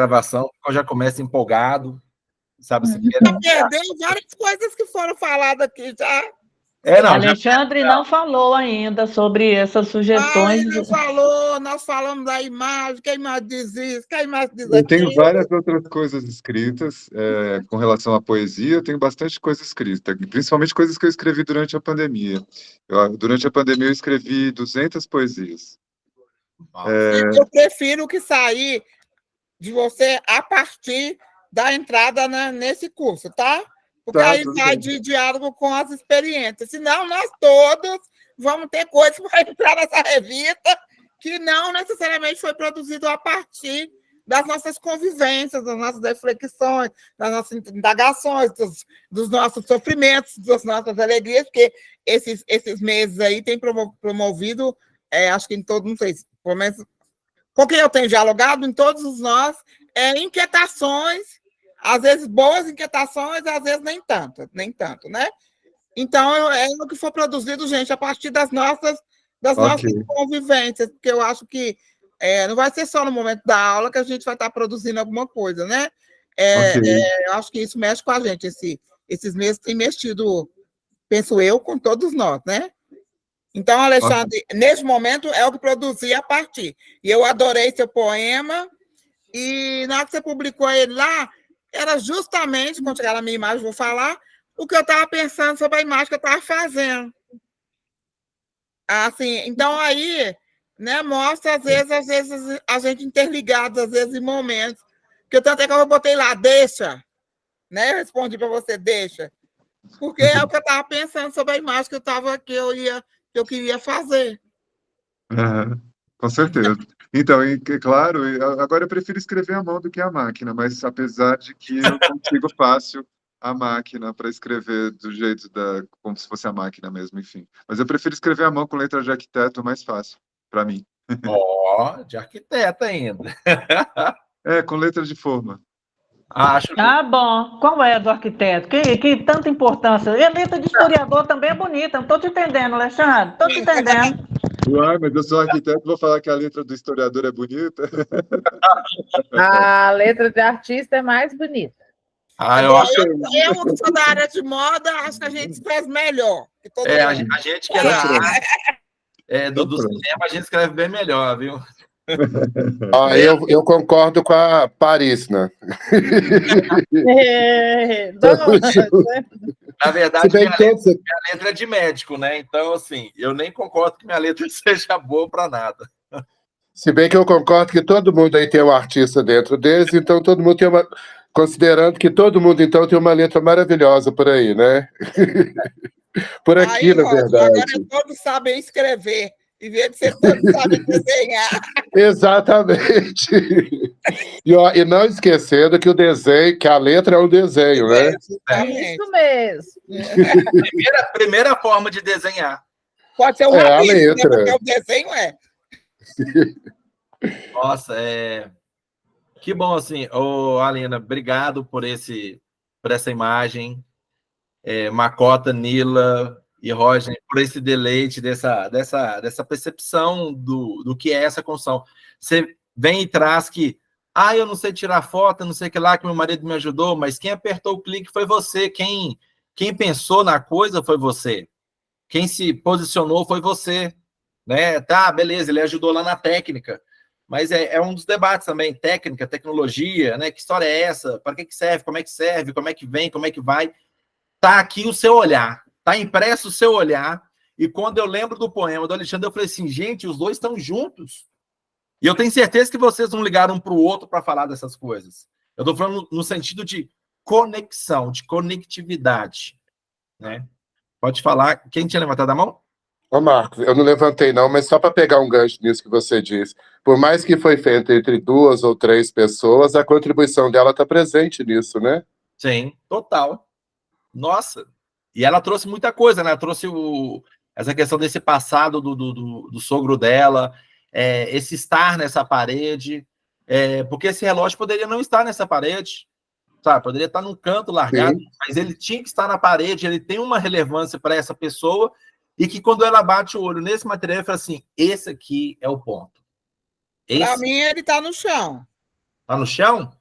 gravação, eu já começo empolgado, sabe? Assim, Já perdeu várias coisas que foram faladas aqui já. Alexandre não falou ainda sobre essas sugestões. Não falou, nós falamos da imagem, quem mais diz isso, quem mais diz aquilo. Eu tenho várias outras coisas escritas com relação à poesia, eu tenho bastante coisa escrita, principalmente coisas que eu escrevi durante a pandemia. Durante a pandemia eu escrevi 200 poesias. Eu prefiro que sair de você a partir da entrada nesse curso, tá? Porque aí vai de diálogo com as experiências. Senão, nós todos vamos ter coisas para entrar nessa revista que não necessariamente foi produzido a partir das nossas convivências, das nossas reflexões, das nossas indagações, dos nossos sofrimentos, das nossas alegrias, porque esses meses aí têm promovido, acho que em todos, não sei, pelo menos com quem eu tenho dialogado, em todos os nós, inquietações, às vezes boas inquietações, às vezes nem tanto, né? Então, é o que for produzido, gente, a partir das nossas convivências, porque eu acho que não vai ser só no momento da aula que a gente vai estar produzindo alguma coisa, né? Eu acho que isso mexe com a gente, esses meses têm mexido, penso eu, com todos nós, né? Então, Alexandre, nesse momento é o que produzi a partir. E eu adorei seu poema, e na hora que você publicou ele lá, era justamente, quando chegar na minha imagem, vou falar, o que eu estava pensando sobre a imagem que eu estava fazendo. Assim, então, aí, né, mostra, às vezes, a gente interligado, às vezes, em momentos. Porque tanto é que eu botei lá, deixa, né? Eu respondi para você, deixa. Porque é o que eu estava pensando sobre a imagem que eu queria fazer. Com certeza. Então, claro, agora eu prefiro escrever à mão do que à máquina, mas apesar de que eu consigo fácil a máquina para escrever do jeito como se fosse a máquina mesmo, enfim. Mas eu prefiro escrever à mão com letra de arquiteto, mais fácil, para mim. De arquiteto ainda. Com letra de forma. Bom. Qual é do arquiteto? Que tanta importância. E a letra de historiador também é bonita. Não estou te entendendo, Alexandre. Estou te entendendo. Uai, mas eu sou arquiteto, vou falar que a letra do historiador é bonita? A letra de artista é mais bonita. Eu que sou da área de moda, acho que a gente escreve melhor. A gente que é da área do cinema, a gente escreve bem melhor, viu? Eu concordo com a Paris, né? Na verdade, minha letra é de médico, né? Então, assim, eu nem concordo que minha letra seja boa para nada. Se bem que eu concordo que todo mundo aí tem um artista dentro deles, então todo mundo tem uma... Considerando que todo mundo, então, tem uma letra maravilhosa por aí, né? Por aqui, na verdade. Agora todos sabem escrever, em vez de ser todos sabem desenhar. Exatamente. E não esquecendo que que a letra é um desenho, né? Isso mesmo. Primeira forma de desenhar. Pode ser um a letra. Porque o desenho Nossa, que bom, assim, Alina, obrigado por essa imagem. Macota, Nila e Roger, por esse deleite dessa percepção do que é essa construção. Você vem e traz que eu não sei tirar foto, não sei o que lá, que meu marido me ajudou, mas quem apertou o clique foi você, quem pensou na coisa foi você, quem se posicionou foi você, né? Tá, beleza, ele ajudou lá na técnica, mas é um dos debates também, técnica, tecnologia, né? Que história é essa? Para que serve? Como é que vem? Como é que vai? Tá aqui o seu olhar, tá impresso o seu olhar, e quando eu lembro do poema do Alexandre, eu falei assim, gente, os dois estão juntos, e eu tenho certeza que vocês vão ligar um para o outro para falar dessas coisas. Eu estou falando no sentido de conexão, de conectividade, né? Pode falar. Quem tinha levantado a mão? Marcos, eu não levantei não, mas só para pegar um gancho nisso que você disse, por mais que foi feito entre 2 ou 3 pessoas, a contribuição dela está presente nisso, né? Sim, total. Nossa, e ela trouxe muita coisa, né? Ela trouxe essa questão desse passado do sogro dela, esse estar nessa parede, porque esse relógio poderia não estar nessa parede, sabe? Poderia estar num canto largado, sim, mas ele tinha que estar na parede, ele tem uma relevância para essa pessoa, e que quando ela bate o olho nesse material, ela fala assim, esse aqui é o ponto. Para mim, ele está no chão. Tá no chão?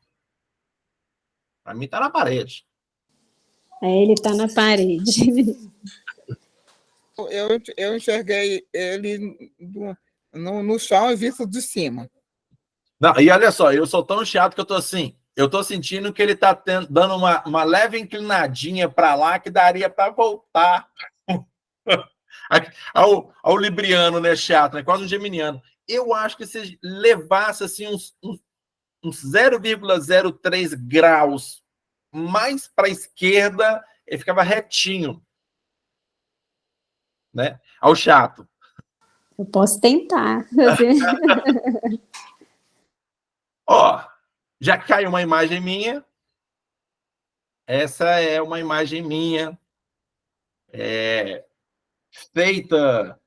Para mim tá na parede. Ele tá na parede. Eu enxerguei ele no chão e visto de cima. Não, e olha só, eu sou tão chato que eu tô assim, eu tô sentindo que ele tá dando uma leve inclinadinha para lá que daria para voltar ao libriano, né, chato, né, quase um geminiano. Eu acho que se levasse assim uns 0,03 graus mais para a esquerda, ele ficava retinho, né? Ao chato. Eu posso tentar. Ó, já caiu uma imagem minha. Essa é uma imagem minha, feita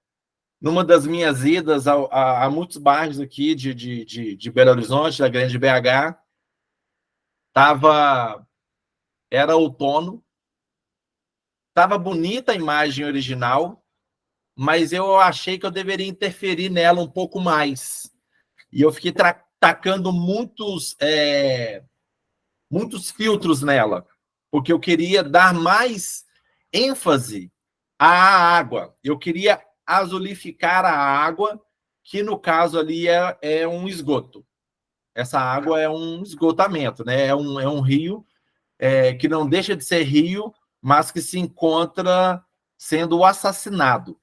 numa das minhas idas a muitos bairros aqui de Belo Horizonte, da grande BH. Era outono, estava bonita a imagem original, mas eu achei que eu deveria interferir nela um pouco mais. E eu fiquei tacando muitos filtros nela, porque eu queria dar mais ênfase à água. Eu queria azulificar a água, que no caso ali é um esgoto. Essa água é um esgotamento, né? É um rio que não deixa de ser rio, mas que se encontra sendo assassinado,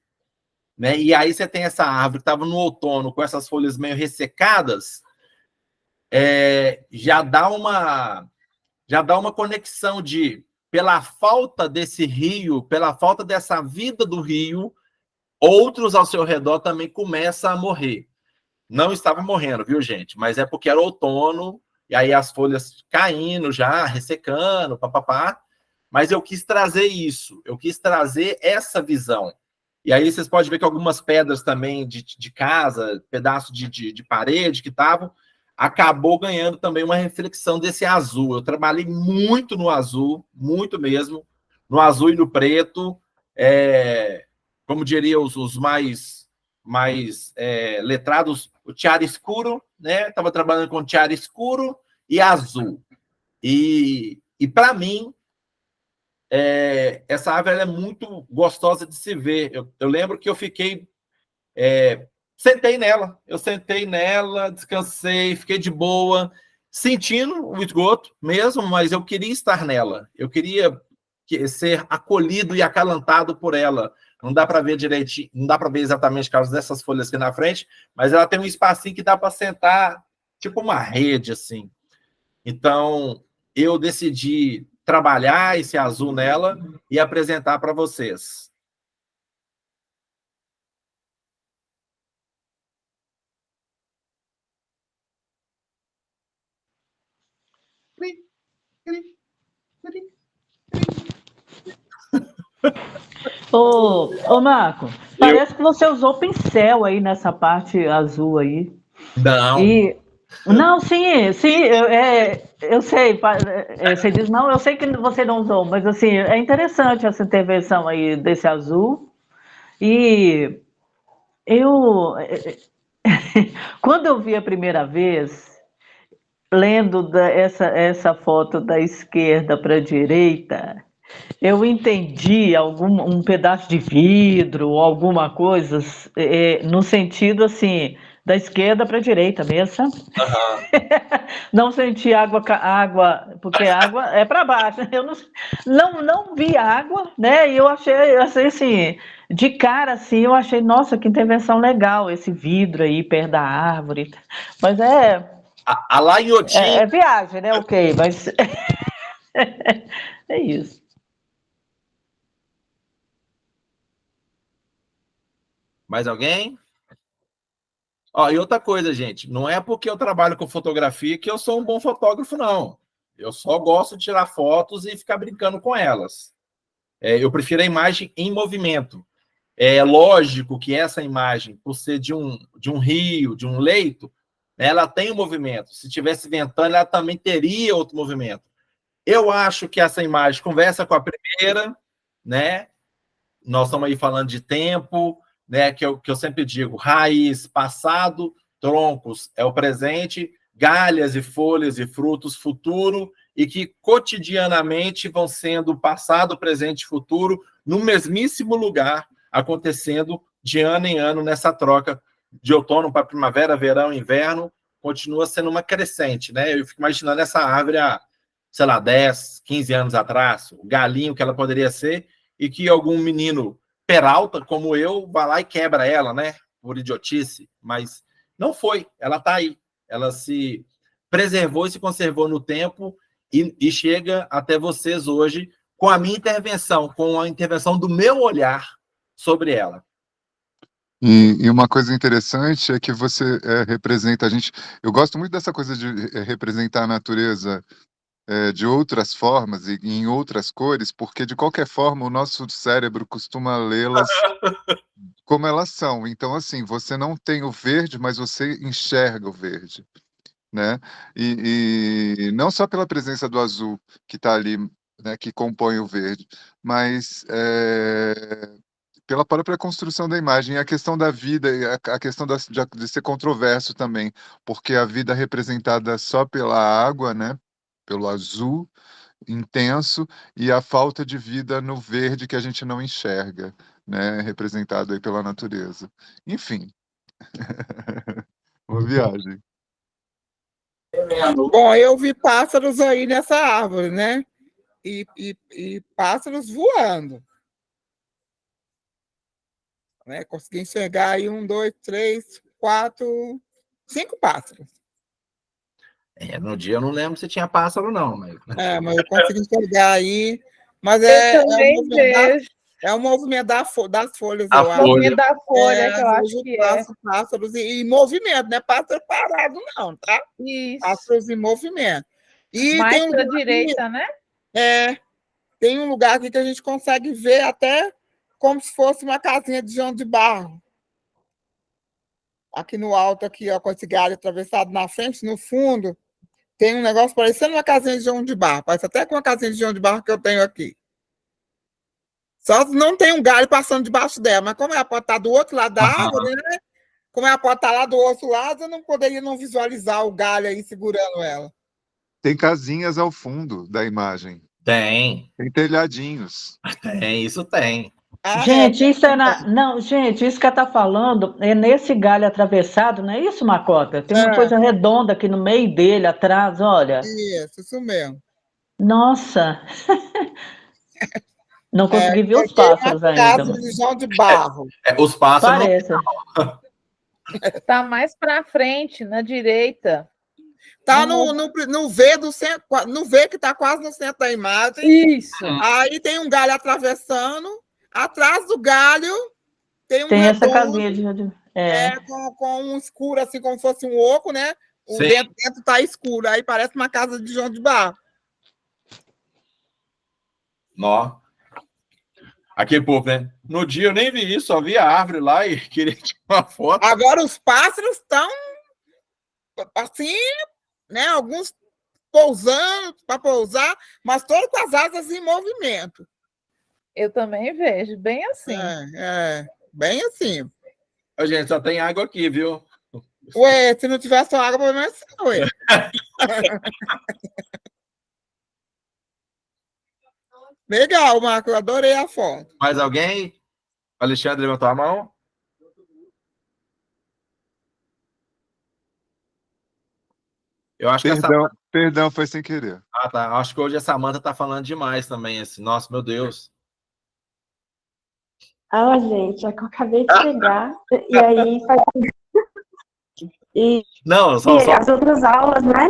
né? E aí você tem essa árvore que estava no outono com essas folhas meio ressecadas, já dá uma conexão pela falta desse rio, pela falta dessa vida do rio, outros ao seu redor também começam a morrer. Não estava morrendo, viu, gente? Mas é porque era outono, e aí as folhas caindo já, ressecando, papapá. Mas eu quis trazer isso, eu quis trazer essa visão. E aí vocês podem ver que algumas pedras também de casa, pedaço de parede que estavam, acabou ganhando também uma reflexão desse azul. Eu trabalhei muito no azul, muito mesmo, no azul e no preto, como diria os mais letrados, o tiara escuro, né? Estava trabalhando com tiara escuro e azul. E para mim, essa árvore é muito gostosa de se ver. Eu lembro que eu fiquei... sentei nela, descansei, fiquei de boa, sentindo o esgoto mesmo, mas eu queria estar nela. Eu queria ser acolhido e acalantado por ela. Não dá para ver direitinho, não dá para ver exatamente por causa dessas folhas aqui na frente, mas ela tem um espacinho que dá para sentar, tipo uma rede, assim. Então, eu decidi trabalhar esse azul nela e apresentar para vocês. Ô Marco, parece que você usou pincel aí nessa parte azul aí. Não. Não, sim, eu sei. Você diz, não, eu sei que você não usou, mas assim, é interessante essa intervenção aí desse azul. E quando eu vi a primeira vez, lendo essa foto da esquerda para a direita, eu entendi um pedaço de vidro ou alguma coisa, no sentido assim, da esquerda para a direita mesmo, sabe? Uhum. Não senti água, porque água é para baixo. Eu não vi água, né? E eu achei assim, de cara assim, eu achei, nossa, que intervenção legal, esse vidro aí perto da árvore. Mas lá em Otim... é viagem, né? Ok, mas é isso. Mais alguém? E outra coisa, gente, não é porque eu trabalho com fotografia que eu sou um bom fotógrafo, não. Eu só gosto de tirar fotos e ficar brincando com elas. Eu prefiro a imagem em movimento. É lógico que essa imagem, por ser de um rio, de um leito, ela tem um movimento. Se estivesse ventando, ela também teria outro movimento. Eu acho que essa imagem conversa com a primeira, né? Nós estamos aí falando de tempo, né? Que eu sempre digo, raiz, passado, troncos é o presente, galhas e folhas e frutos futuro e que cotidianamente vão sendo passado, presente e futuro no mesmíssimo lugar, acontecendo de ano em ano nessa troca de outono para primavera, verão, inverno, continua sendo uma crescente, né? Eu fico imaginando essa árvore há, sei lá, 10, 15 anos atrás, o galinho que ela poderia ser, e que algum menino peralta, como eu, vai lá e quebra ela, né? Por idiotice, mas não foi, ela está aí. Ela se preservou e se conservou no tempo e chega até vocês hoje com a minha intervenção, com a intervenção do meu olhar sobre ela. E uma coisa interessante é que você representa a gente. Eu gosto muito dessa coisa de representar a natureza de outras formas e em outras cores, porque de qualquer forma o nosso cérebro costuma lê-las como elas são. Então, assim, você não tem o verde, mas você enxerga o verde, né? E não só pela presença do azul que está ali, né, que compõe o verde, mas pela própria construção da imagem, a questão da vida, a questão de ser controverso também, porque a vida é representada só pela água, né, pelo azul intenso, e a falta de vida no verde que a gente não enxerga, né, representado aí pela natureza. Enfim, uma viagem. Bom, eu vi pássaros aí nessa árvore, né? E pássaros voando. Né? Consegui enxergar aí 1, 2, 3, 4, 5 pássaros. No dia eu não lembro se tinha pássaro, não. Mas Mas eu consegui enxergar aí. Mas o movimento das folhas, a eu acho. O movimento da folha, que eu acho que Pássaros em movimento, não é pássaro parado, não, tá? Isso. Pássaros em movimento. E mais tem para a direita, né? Tem um lugar aqui que a gente consegue ver até como se fosse uma casinha de João de Barro. Aqui no alto, aqui, ó, com esse galho atravessado na frente, no fundo, tem um negócio parecendo uma casinha de João de Barro. Parece até com a casinha de João de Barro que eu tenho aqui. Só não tem um galho passando debaixo dela, mas como ela pode estar do outro lado da árvore, né? Como ela pode estar lá do outro lado, eu não poderia não visualizar o galho aí segurando ela. Tem casinhas ao fundo da imagem. Tem. Tem telhadinhos. Isso tem. Gente, isso Não, gente, isso que ela está falando é nesse galho atravessado, não é isso, Macota? Tem uma coisa redonda aqui no meio dele, atrás, olha. Isso mesmo. Nossa! Não consegui ver os pássaros ainda. Casa de João de Barro. Os pássaros Parece. Está mais para frente, na direita. Está no V do centro, no V que está quase no centro da imagem. Isso. Aí tem um galho atravessando. Atrás do galho tem um essa casinha de com um escuro, assim, como se fosse um oco, né? O dentro está escuro. Aí parece uma casa de João de Barro. Nó. Aquele povo, né? No dia eu nem vi isso, só vi a árvore lá e queria tirar uma foto. Agora os pássaros estão assim, né? Alguns pousando para pousar, mas todos com as asas em movimento. Eu também vejo, bem assim. Bem assim. Ô, gente, só tem água aqui, viu? Ué, se não tivesse água, pelo menos ué. Legal, Marco, eu adorei a foto. Mais alguém? Alexandre levantou a mão? Eu acho Perdão, foi sem querer. Ah, tá. Acho que hoje a Samanta tá falando demais também, assim. Nossa, meu Deus. Gente, é que eu acabei de chegar. E aí faz... Não, as outras aulas, né?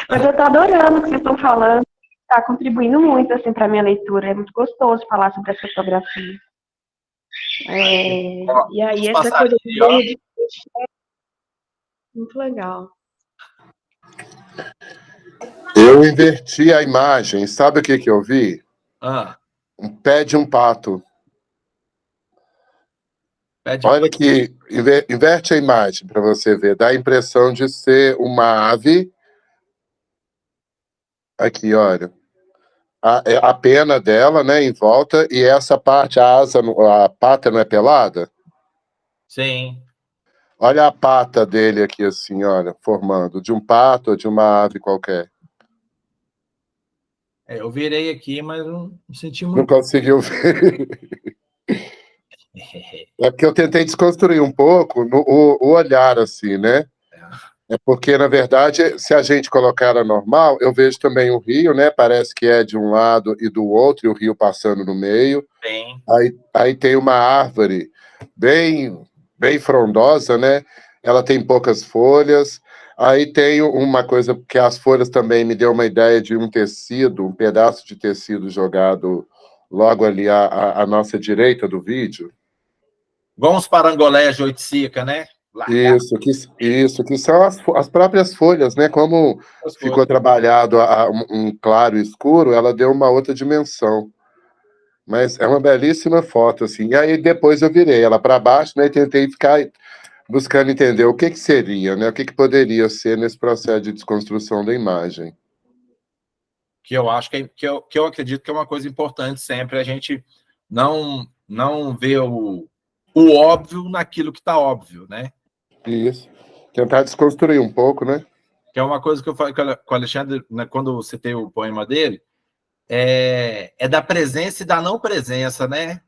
Mas eu tô adorando o que vocês estão falando. Tá contribuindo muito, assim, para minha leitura. É muito gostoso falar sobre a fotografia. E aí, essa coisa de... Muito legal. Eu inverti a imagem. Sabe o que eu vi? Um pé de um pato. Olha aqui, inverte a imagem para você ver. Dá a impressão de ser uma ave. Aqui, olha. A pena dela, né, em volta, e essa parte, a asa, a pata não é pelada? Sim. Olha a pata dele aqui, assim, olha, formando, de um pato ou de uma ave qualquer. Eu virei aqui, mas não senti Não muito. conseguiu ver. É porque eu tentei desconstruir um pouco o olhar, assim, né? É porque, na verdade, se a gente colocar ela normal, eu vejo também o rio, né? Parece que é de um lado e do outro, e o rio passando no meio. Bem, Aí tem uma árvore bem frondosa, né? Ela tem poucas folhas. Aí tem uma coisa que as folhas também me deu uma ideia de um tecido, um pedaço de tecido jogado logo ali à nossa direita do vídeo. igual uns parangolés de oiticica, né? Largar Isso, que são as próprias folhas, né? Como as ficou folhas. trabalhado um claro e escuro, ela deu uma outra dimensão. Mas é uma belíssima foto, assim. E aí depois eu virei ela para baixo, né? E tentei ficar buscando entender o que seria, né? O que poderia ser nesse processo de desconstrução da imagem. Que eu acho que eu acredito que é uma coisa importante sempre, a gente não ver o óbvio naquilo que está óbvio, né? Isso. Tentar desconstruir um pouco, né? Que é uma coisa que eu falei com o Alexandre, né, quando eu citei o poema dele, é da presença e da não presença, né?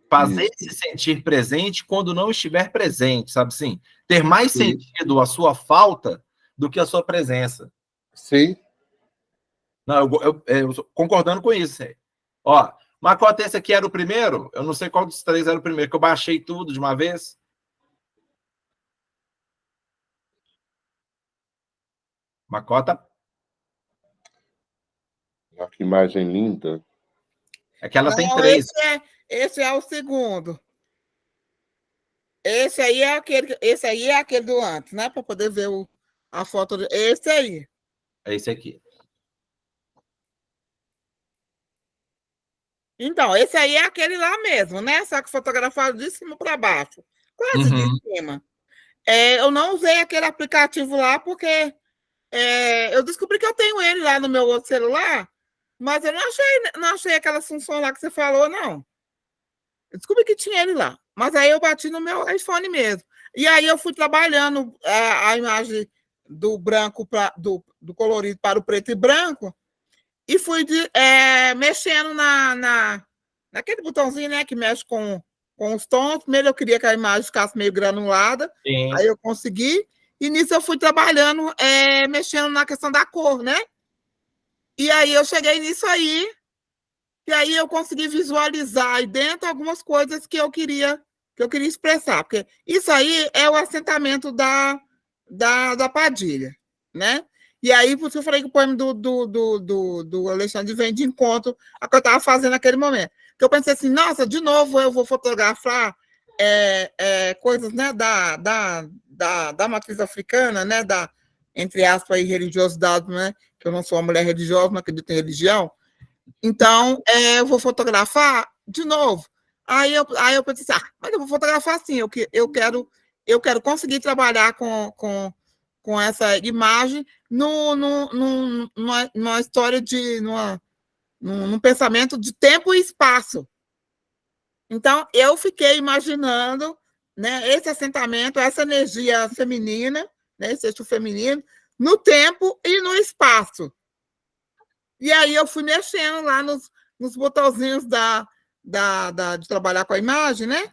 Fazer-se sentir presente quando não estiver presente, sabe assim? Ter mais sentido a sua falta do que a sua presença. Sim. Não, eu concordando com isso. Ó, Macota, esse aqui era o primeiro? Eu não sei qual dos três era o primeiro, que eu baixei tudo de uma vez. Macota? Olha que imagem linda. É que ela Não, tem três. Esse é o segundo. Esse aí é aquele do antes, né? Para poder ver a foto. Esse aí. É esse aqui. Então, esse aí é aquele lá mesmo, né? Só que fotografado de cima para baixo. Quase de cima. Eu não usei aquele aplicativo lá porque eu descobri que eu tenho ele lá no meu outro celular, mas eu não achei aquela função lá que você falou, não. Eu descobri que tinha ele lá, mas aí eu bati no meu iPhone mesmo. E aí eu fui trabalhando a imagem do branco do colorido para o preto e branco e fui mexendo naquele botãozinho, né, que mexe com os tons. Primeiro eu queria que a imagem ficasse meio granulada, Sim. aí eu consegui, e nisso eu fui trabalhando, mexendo na questão da cor, né? E aí eu cheguei nisso aí, e aí eu consegui visualizar aí dentro algumas coisas que eu queria expressar, porque isso aí é o assentamento da Padilha, né? E aí, por isso eu falei que o poema do Alexandre vem de encontro ao que eu estava fazendo naquele momento. Que eu pensei assim, nossa, de novo eu vou fotografar coisas, né, da matriz africana, né, entre aspas, aí, religiosidade, né, que eu não sou uma mulher religiosa, não acredito em religião. Então, eu vou fotografar de novo. Aí eu pensei assim, mas eu vou fotografar assim, eu quero conseguir trabalhar com essa imagem numa história num pensamento de tempo e espaço. Então, eu fiquei imaginando, né, esse assentamento, essa energia feminina, né, esse eixo feminino, no tempo e no espaço. E aí eu fui mexendo lá nos botãozinhos de trabalhar com a imagem, né?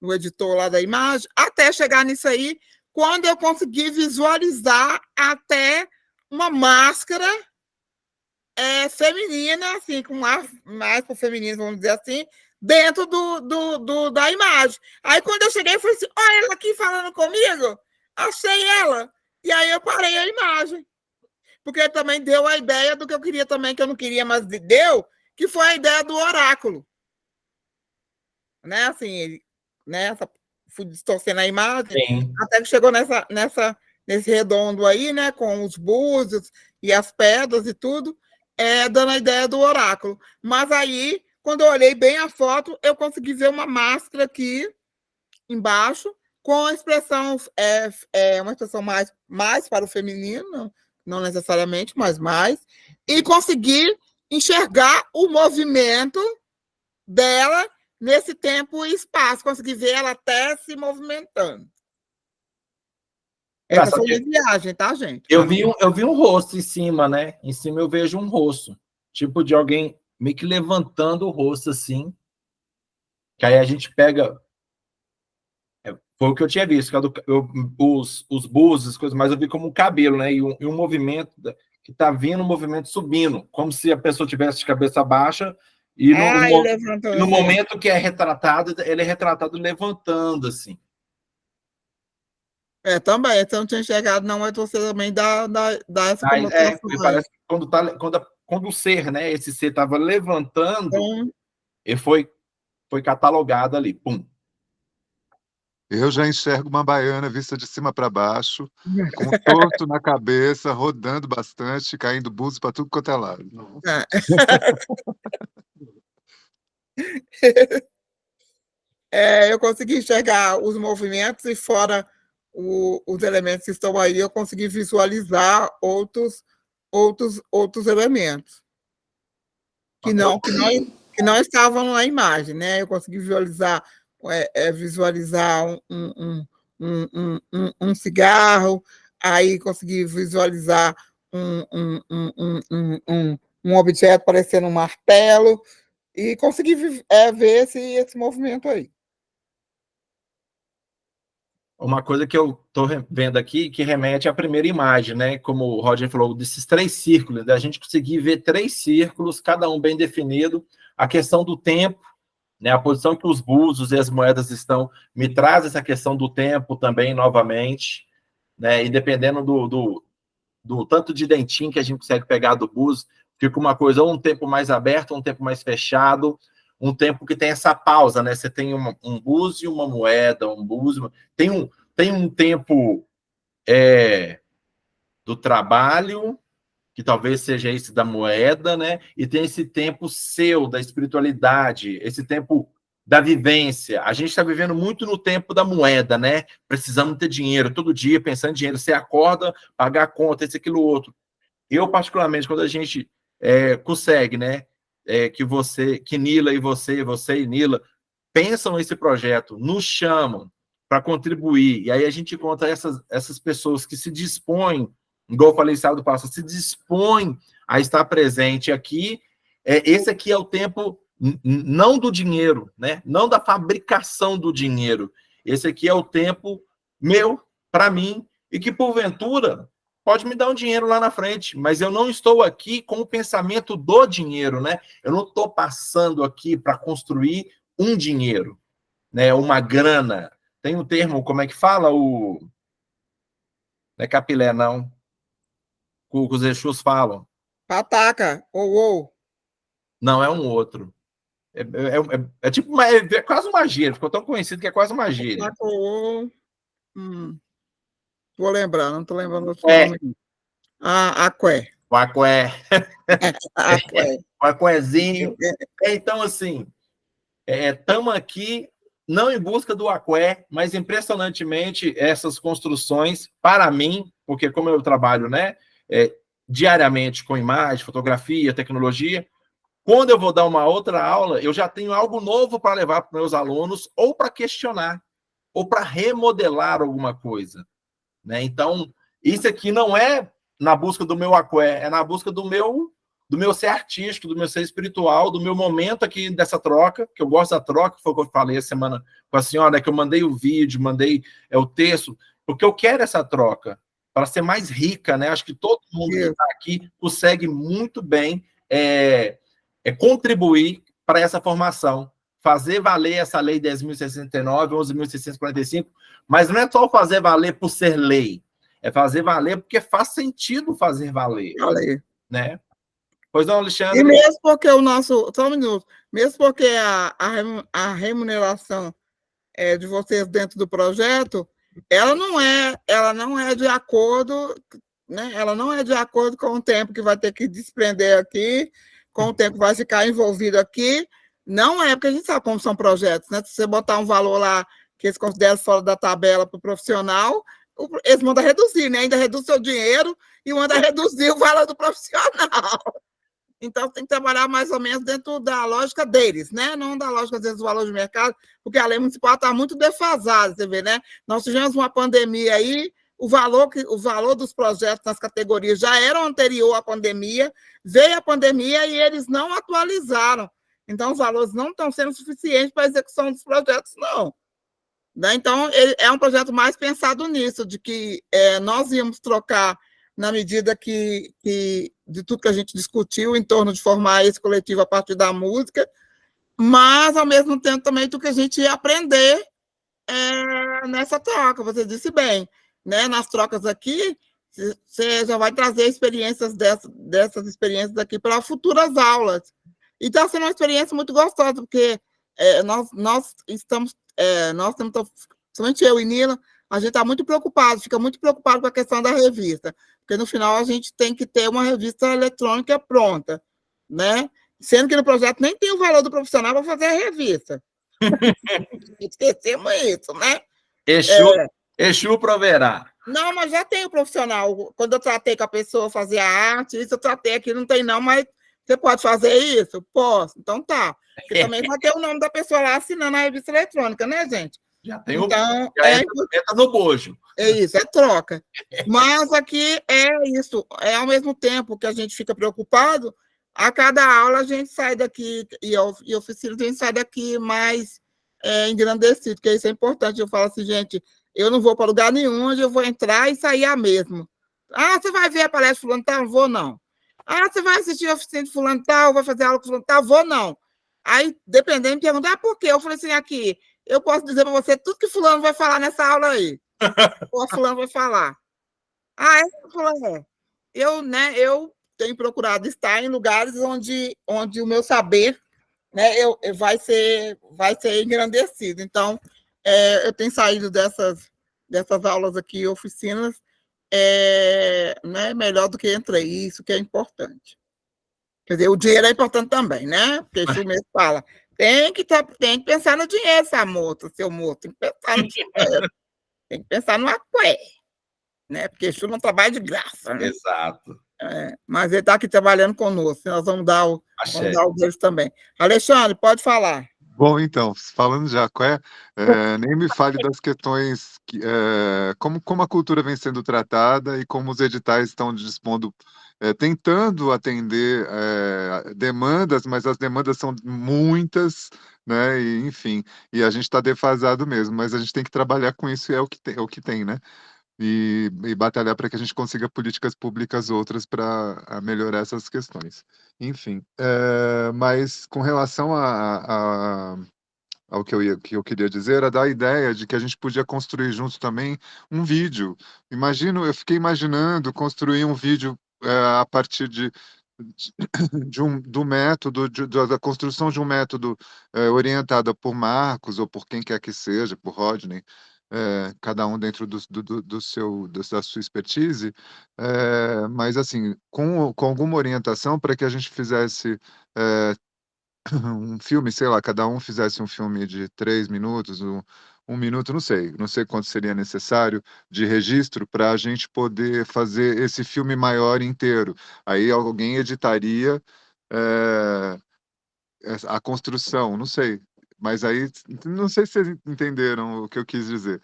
No editor lá da imagem, até chegar nisso aí, quando eu consegui visualizar até uma máscara feminina, assim, com mais para feminino, vamos dizer assim, dentro da imagem. Aí quando eu cheguei, eu falei assim, olha ela aqui falando comigo, achei ela. E aí eu parei a imagem. Porque também deu a ideia do que eu queria também, que eu não queria, mas deu, que foi a ideia do oráculo. Né? Assim, né? Fui distorcendo a imagem, Sim. até que chegou nesse redondo aí, né? Com os búzios e as pedras e tudo, dando a ideia do oráculo. Mas aí, quando eu olhei bem a foto, eu consegui ver uma máscara aqui embaixo, com a expressão, uma expressão mais para o feminino, não necessariamente, mas mais, e conseguir enxergar o movimento dela nesse tempo e espaço, conseguir ver ela até se movimentando. Essa foi a viagem, tá, gente? Eu vi um rosto em cima, né? Em cima eu vejo um rosto. Tipo de alguém meio que levantando o rosto assim. Que aí a gente pega... Foi o que eu tinha visto. Os búzios, coisas, mas eu vi como um cabelo, né? E um movimento que tá vindo, um movimento subindo. Como se a pessoa tivesse de cabeça baixa. E no momento que é retratado, ele é retratado levantando, assim. Também, então não tinha chegado, não, mas você também dá essa conotação. Parece que quando o ser, né, esse ser estava levantando, ele foi catalogado ali, pum. Eu já enxergo uma baiana vista de cima para baixo, com um torto na cabeça, rodando bastante, caindo búzios para tudo quanto é lado. Eu consegui enxergar os movimentos e fora os elementos que estão aí, eu consegui visualizar outros elementos que não estavam na imagem, né? Eu consegui visualizar um cigarro, aí consegui visualizar um objeto parecendo um martelo e consegui ver esse movimento aí. Uma coisa que eu estou vendo aqui, que remete à primeira imagem, né? Como o Roger falou, desses 3 círculos, da gente conseguir ver 3 círculos, cada um bem definido, a questão do tempo, né? A posição que os búzios e as moedas estão, me traz essa questão do tempo também, novamente, né? E dependendo do tanto de dentinho que a gente consegue pegar do búzio, fica uma coisa, ou um tempo mais aberto, um tempo mais fechado, um tempo que tem essa pausa, né? Você tem um búzio, uma moeda, um búzio... Tem um tempo do trabalho, que talvez seja esse da moeda, né? E tem esse tempo seu, da espiritualidade, esse tempo da vivência. A gente está vivendo muito no tempo da moeda, né? Precisamos ter dinheiro, todo dia pensando em dinheiro. Você acorda, pagar a conta, esse, aquilo, outro. Eu, particularmente, quando a gente consegue, né? Que Nila e você e Nila pensam nesse projeto, nos chamam para contribuir, e aí a gente encontra essas pessoas que se dispõem, igual eu falei sábado passado, se dispõem a estar presente aqui. Esse aqui é o tempo não do dinheiro, né? Não da fabricação do dinheiro. Esse aqui é o tempo meu, para mim, e que, porventura, pode me dar um dinheiro lá na frente, mas eu não estou aqui com o pensamento do dinheiro, né? Eu não estou passando aqui para construir um dinheiro, né? Uma grana. Tem um termo, como é que fala? Não é capilé, não. Que os Exus falam. Pataca, ou. Não, é um outro. Tipo quase uma gíria. Ficou tão conhecido que é quase uma gíria. Pataca, ou. Vou lembrar, não estou lembrando o nome. Aqué. O aqué. Aqué. O aquézinho. Então, assim, estamos aqui não em busca do aqué, mas impressionantemente essas construções, para mim, porque como eu trabalho, né, diariamente com imagem, fotografia, tecnologia, quando eu vou dar uma outra aula, eu já tenho algo novo para levar para meus alunos, ou para questionar, ou para remodelar alguma coisa, né? Então, isso aqui não é na busca do meu aqué, é na busca do meu ser artístico, do meu ser espiritual, do meu momento aqui dessa troca, que eu gosto da troca, que foi o que eu falei a semana com a senhora, que eu mandei o vídeo, mandei o texto, porque eu quero essa troca, para ser mais rica, né? Acho que todo mundo que está aqui consegue muito bem contribuir para essa formação, fazer valer essa lei 10.069, 11.645, mas não é só fazer valer por ser lei, é fazer valer porque faz sentido fazer valer, né? Pois não, Alexandre? E mesmo porque só um minuto, mesmo porque a remuneração de vocês dentro do projeto, ela não é de acordo, né? Ela não é de acordo com o tempo que vai ter que desprender aqui, com o tempo que vai ficar envolvido aqui. Não é, porque a gente sabe como são projetos, né? Se você botar um valor lá que eles consideram fora da tabela para o profissional, eles mandam reduzir, né? Ainda reduz seu dinheiro e manda reduzir o valor do profissional. Então, tem que trabalhar mais ou menos dentro da lógica deles, né? Não da lógica, às vezes, do valor de mercado, porque a lei municipal está muito defasada, você vê, né? Nós tivemos uma pandemia aí, o valor dos projetos nas categorias já era anterior à pandemia, veio a pandemia e eles não atualizaram. Então, os valores não estão sendo suficientes para a execução dos projetos, não. Né? Então, é um projeto mais pensado nisso, de que nós íamos trocar na medida que de tudo que a gente discutiu em torno de formar esse coletivo a partir da música, mas, ao mesmo tempo, também do que a gente ia aprender nessa troca. Você disse bem, né? Nas trocas aqui, você já vai trazer experiências dessas experiências aqui para futuras aulas. E está sendo uma experiência muito gostosa, porque nós estamos, somente eu e Nila, a gente está muito preocupado, fica muito preocupado com a questão da revista, porque no final a gente tem que ter uma revista eletrônica pronta, né? Sendo que no projeto nem tem o valor do profissional para fazer a revista. Esquecemos isso, né? Exu proverá. Não, mas já tem o profissional. Quando eu tratei com a pessoa fazer a arte, isso eu tratei aqui, não tem não, mas você pode fazer isso? Posso. Então tá. Porque também vai ter o nome da pessoa lá assinando a revista eletrônica, né, gente? Já tem então, já no bojo. É isso, é troca. Mas aqui é isso. É ao mesmo tempo que a gente fica preocupado, a cada aula a gente sai daqui, e oficina a gente sai daqui mais engrandecido, porque isso é importante. Eu falo assim, gente, eu não vou para lugar nenhum, onde eu vou entrar e sair a mesmo. Ah, você vai ver a palestra de fulano tal? Não vou, não. Ah, você vai assistir a oficina de fulano tal, vai fazer aula com fulano tal? Vou, não. Aí, dependendo, me pergunta, por quê? Eu falei assim, aqui, eu posso dizer para você tudo que fulano vai falar nessa aula aí. Ou fulano vai falar. Ah, fulano, eu tenho procurado estar em lugares onde o meu saber, né, vai ser engrandecido. Então, eu tenho saído dessas aulas aqui, oficinas, né, melhor do que entrei. Isso que é importante. Quer dizer, o dinheiro é importante também, né? Porque o mesmo fala, tem que pensar no dinheiro, seu moço, tem que pensar no dinheiro. Tem que pensar no aqué, né? Porque isso não trabalha de graça, né? Exato. Mas ele está aqui trabalhando conosco, nós vamos dar o deles também. Alexandre, pode falar. Bom, então, falando de aqué, nem me fale das questões, como a cultura vem sendo tratada e como os editais estão dispondo, tentando atender demandas, mas as demandas são muitas, né? E, enfim, e a gente está defasado mesmo, mas a gente tem que trabalhar com isso e é o que tem, né? E batalhar para que a gente consiga políticas públicas outras para melhorar essas questões. Enfim, mas com relação ao que eu queria dizer, era da ideia de que a gente podia construir juntos também um vídeo. Eu fiquei imaginando construir um vídeo a partir do método, da construção de um método orientado por Marcos ou por quem quer que seja, por Rodney, cada um dentro da sua expertise, mas assim, com alguma orientação para que a gente fizesse um filme, sei lá, cada um fizesse um filme de 3 minutos, um minuto, não sei quanto seria necessário de registro para a gente poder fazer esse filme maior inteiro. Aí alguém editaria a construção, não sei. Mas aí, não sei se vocês entenderam o que eu quis dizer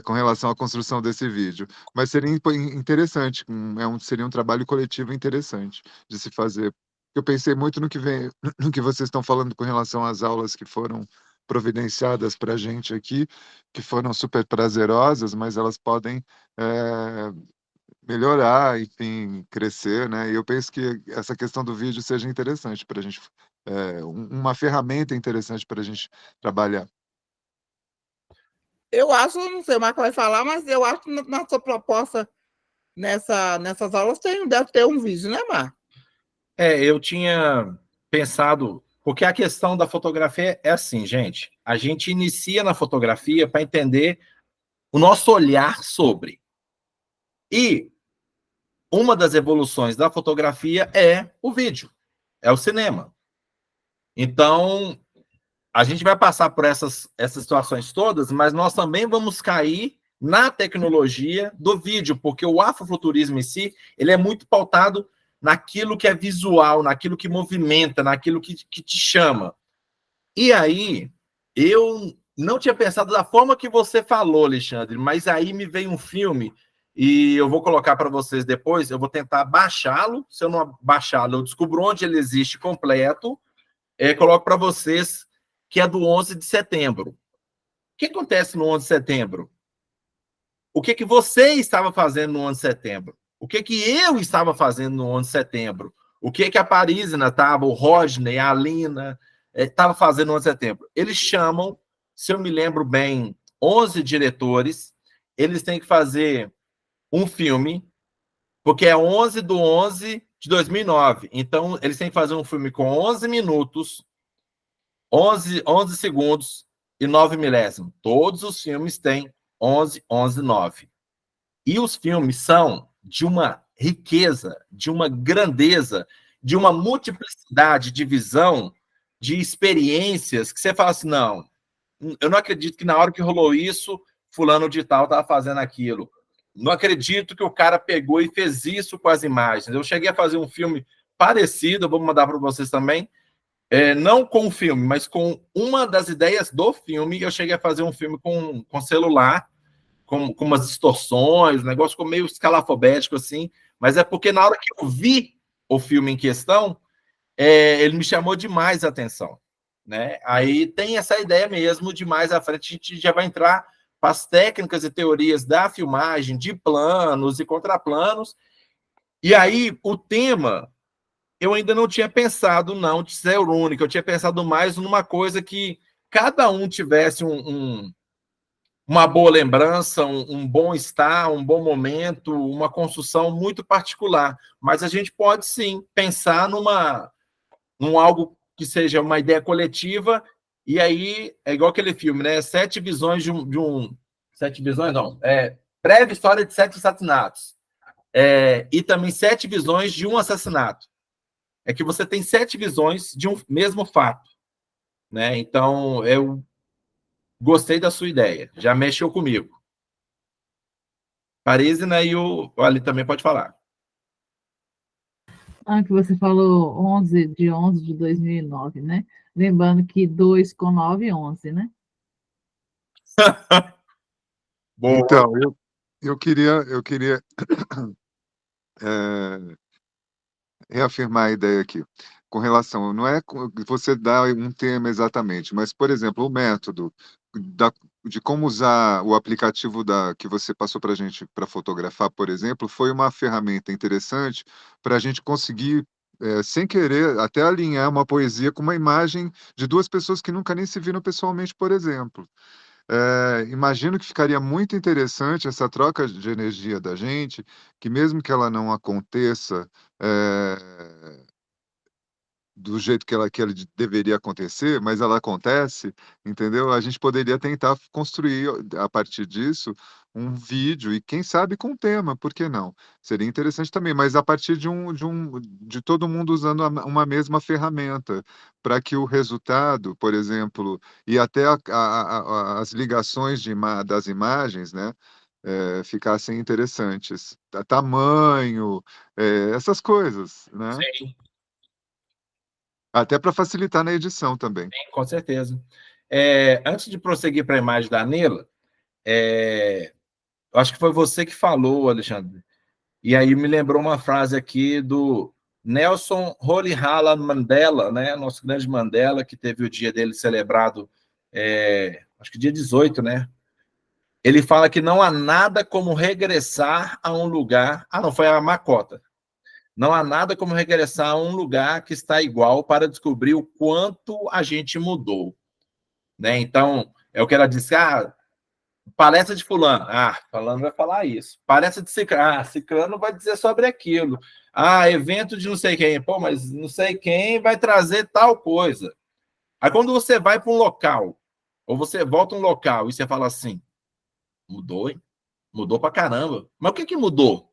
com relação à construção desse vídeo. Mas seria interessante, seria um trabalho coletivo interessante de se fazer. Eu pensei muito no que vocês estão falando com relação às aulas que foram providenciadas para a gente aqui, que foram super prazerosas, mas elas podem melhorar, enfim, crescer, né? E eu penso que essa questão do vídeo seja interessante para a gente, uma ferramenta interessante para a gente trabalhar. Eu acho, não sei, o Marco vai falar, mas eu acho que na sua proposta nessas aulas deve ter um vídeo, né, Marco? Eu tinha pensado, porque a questão da fotografia é assim, gente, a gente inicia na fotografia para entender o nosso olhar sobre. E uma das evoluções da fotografia é o vídeo, é o cinema. Então, a gente vai passar por essas situações todas, mas nós também vamos cair na tecnologia do vídeo, porque o afrofuturismo em si, ele é muito pautado naquilo que é visual, naquilo que movimenta, naquilo que te chama. E aí, eu não tinha pensado da forma que você falou, Alexandre, mas aí me veio um filme e eu vou colocar para vocês depois, eu vou tentar baixá-lo, se eu não baixá-lo, eu descubro onde ele existe completo, coloco para vocês que é do 11 de setembro. O que acontece no 11 de setembro? O que você estava fazendo no 11 de setembro? O que eu estava fazendo no 11 de setembro? O que a Parísina estava, o Rodney, a Alina, estava fazendo no 11 de setembro? Eles chamam, se eu me lembro bem, 11 diretores, eles têm que fazer um filme, porque é 11 de 11 de 2009. Então, eles têm que fazer um filme com 11 minutos, 11 segundos e 9 milésimos. Todos os filmes têm 11, 11, 9. E os filmes são de uma riqueza, de uma grandeza, de uma multiplicidade de visão, de experiências, que você fala assim, não, eu não acredito que na hora que rolou isso, fulano de tal estava fazendo aquilo. Não acredito que o cara pegou e fez isso com as imagens. Eu cheguei a fazer um filme parecido, vou mandar para vocês também, não com o filme, mas com uma das ideias do filme. Eu cheguei a fazer um filme com celular, com umas distorções, o negócio ficou meio escalafobético assim, mas é porque na hora que eu vi o filme em questão, ele me chamou demais a atenção, né? Aí tem essa ideia mesmo, de mais à frente a gente já vai entrar para as técnicas e teorias da filmagem, de planos e contraplanos, e aí o tema eu ainda não tinha pensado, não, de ser único, eu tinha pensado mais numa coisa que cada um tivesse uma boa lembrança, um bom estar, um bom momento, uma construção muito particular. Mas a gente pode, sim, pensar num algo que seja uma ideia coletiva, e aí é igual aquele filme, né? 7 visões de um 7 visões, não. Breve história de 7 assassinatos. E também 7 visões de um assassinato. É que você tem 7 visões de um mesmo fato, né? Então, eu gostei da sua ideia, já mexeu comigo. Parísina e o Ali também pode falar. Que você falou 11 de 2009, né? Lembrando que 2 com 9, 11, né? Boa. Então, eu queria reafirmar a ideia aqui. Com relação, não é você dá um tema exatamente, mas, por exemplo, o método de como usar o aplicativo que você passou para a gente para fotografar, por exemplo, foi uma ferramenta interessante para a gente conseguir, sem querer, até alinhar uma poesia com uma imagem de 2 pessoas que nunca nem se viram pessoalmente, por exemplo. Imagino que ficaria muito interessante essa troca de energia da gente, que mesmo que ela não aconteça do jeito que ela deveria acontecer, mas ela acontece, entendeu? A gente poderia tentar construir, a partir disso, um vídeo e quem sabe com um tema, por que não? Seria interessante também, mas a partir de todo mundo usando uma mesma ferramenta, para que o resultado, por exemplo, e até as ligações das imagens, né? Ficassem interessantes. Tamanho, essas coisas, né? Sim, Até para facilitar na edição também. com certeza. Antes de prosseguir para a imagem da Nela, eu acho que foi você que falou, Alexandre, e aí me lembrou uma frase aqui do Nelson Rolihlahla Mandela, né? Nosso grande Mandela, que teve o dia dele celebrado, acho que dia 18, né? Ele fala que não há nada como regressar a um lugar... não, foi a Makota. Não há nada como regressar a um lugar que está igual para descobrir o quanto a gente mudou, né? Então, é o que ela disse, palestra de fulano, fulano vai falar isso. Palestra de ciclano, ciclano vai dizer sobre aquilo. Evento de não sei quem, mas não sei quem vai trazer tal coisa. Aí quando você vai para um local, ou você volta a um local e você fala assim, mudou, hein? Mudou pra caramba. Mas o que mudou?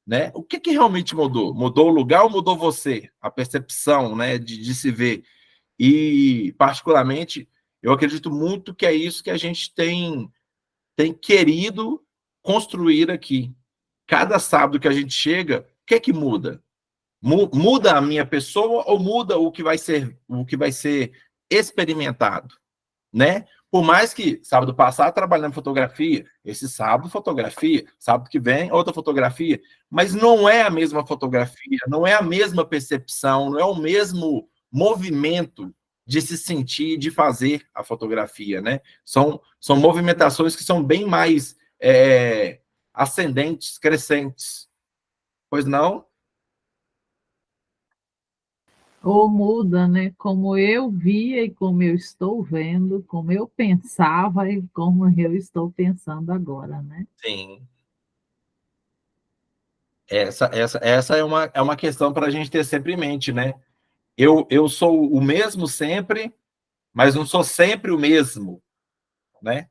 Né? O que realmente mudou? Mudou o lugar ou mudou você? A percepção, né, de se ver. E, particularmente, eu acredito muito que é isso que a gente tem querido construir aqui. Cada sábado que a gente chega, o que muda? Muda a minha pessoa ou muda o que vai ser experimentado? né? Por mais que sábado passado trabalhando fotografia, esse sábado fotografia, sábado que vem outra fotografia, mas não é a mesma fotografia, não é a mesma percepção, não é o mesmo movimento de se sentir, de fazer a fotografia, né? São movimentações que são bem mais ascendentes, crescentes. Pois não? Ou muda, né? Como eu via e como eu estou vendo, como eu pensava e como eu estou pensando agora, né? Sim. Essa é uma questão para a gente ter sempre em mente, né? Eu sou o mesmo sempre, mas não sou sempre o mesmo, né?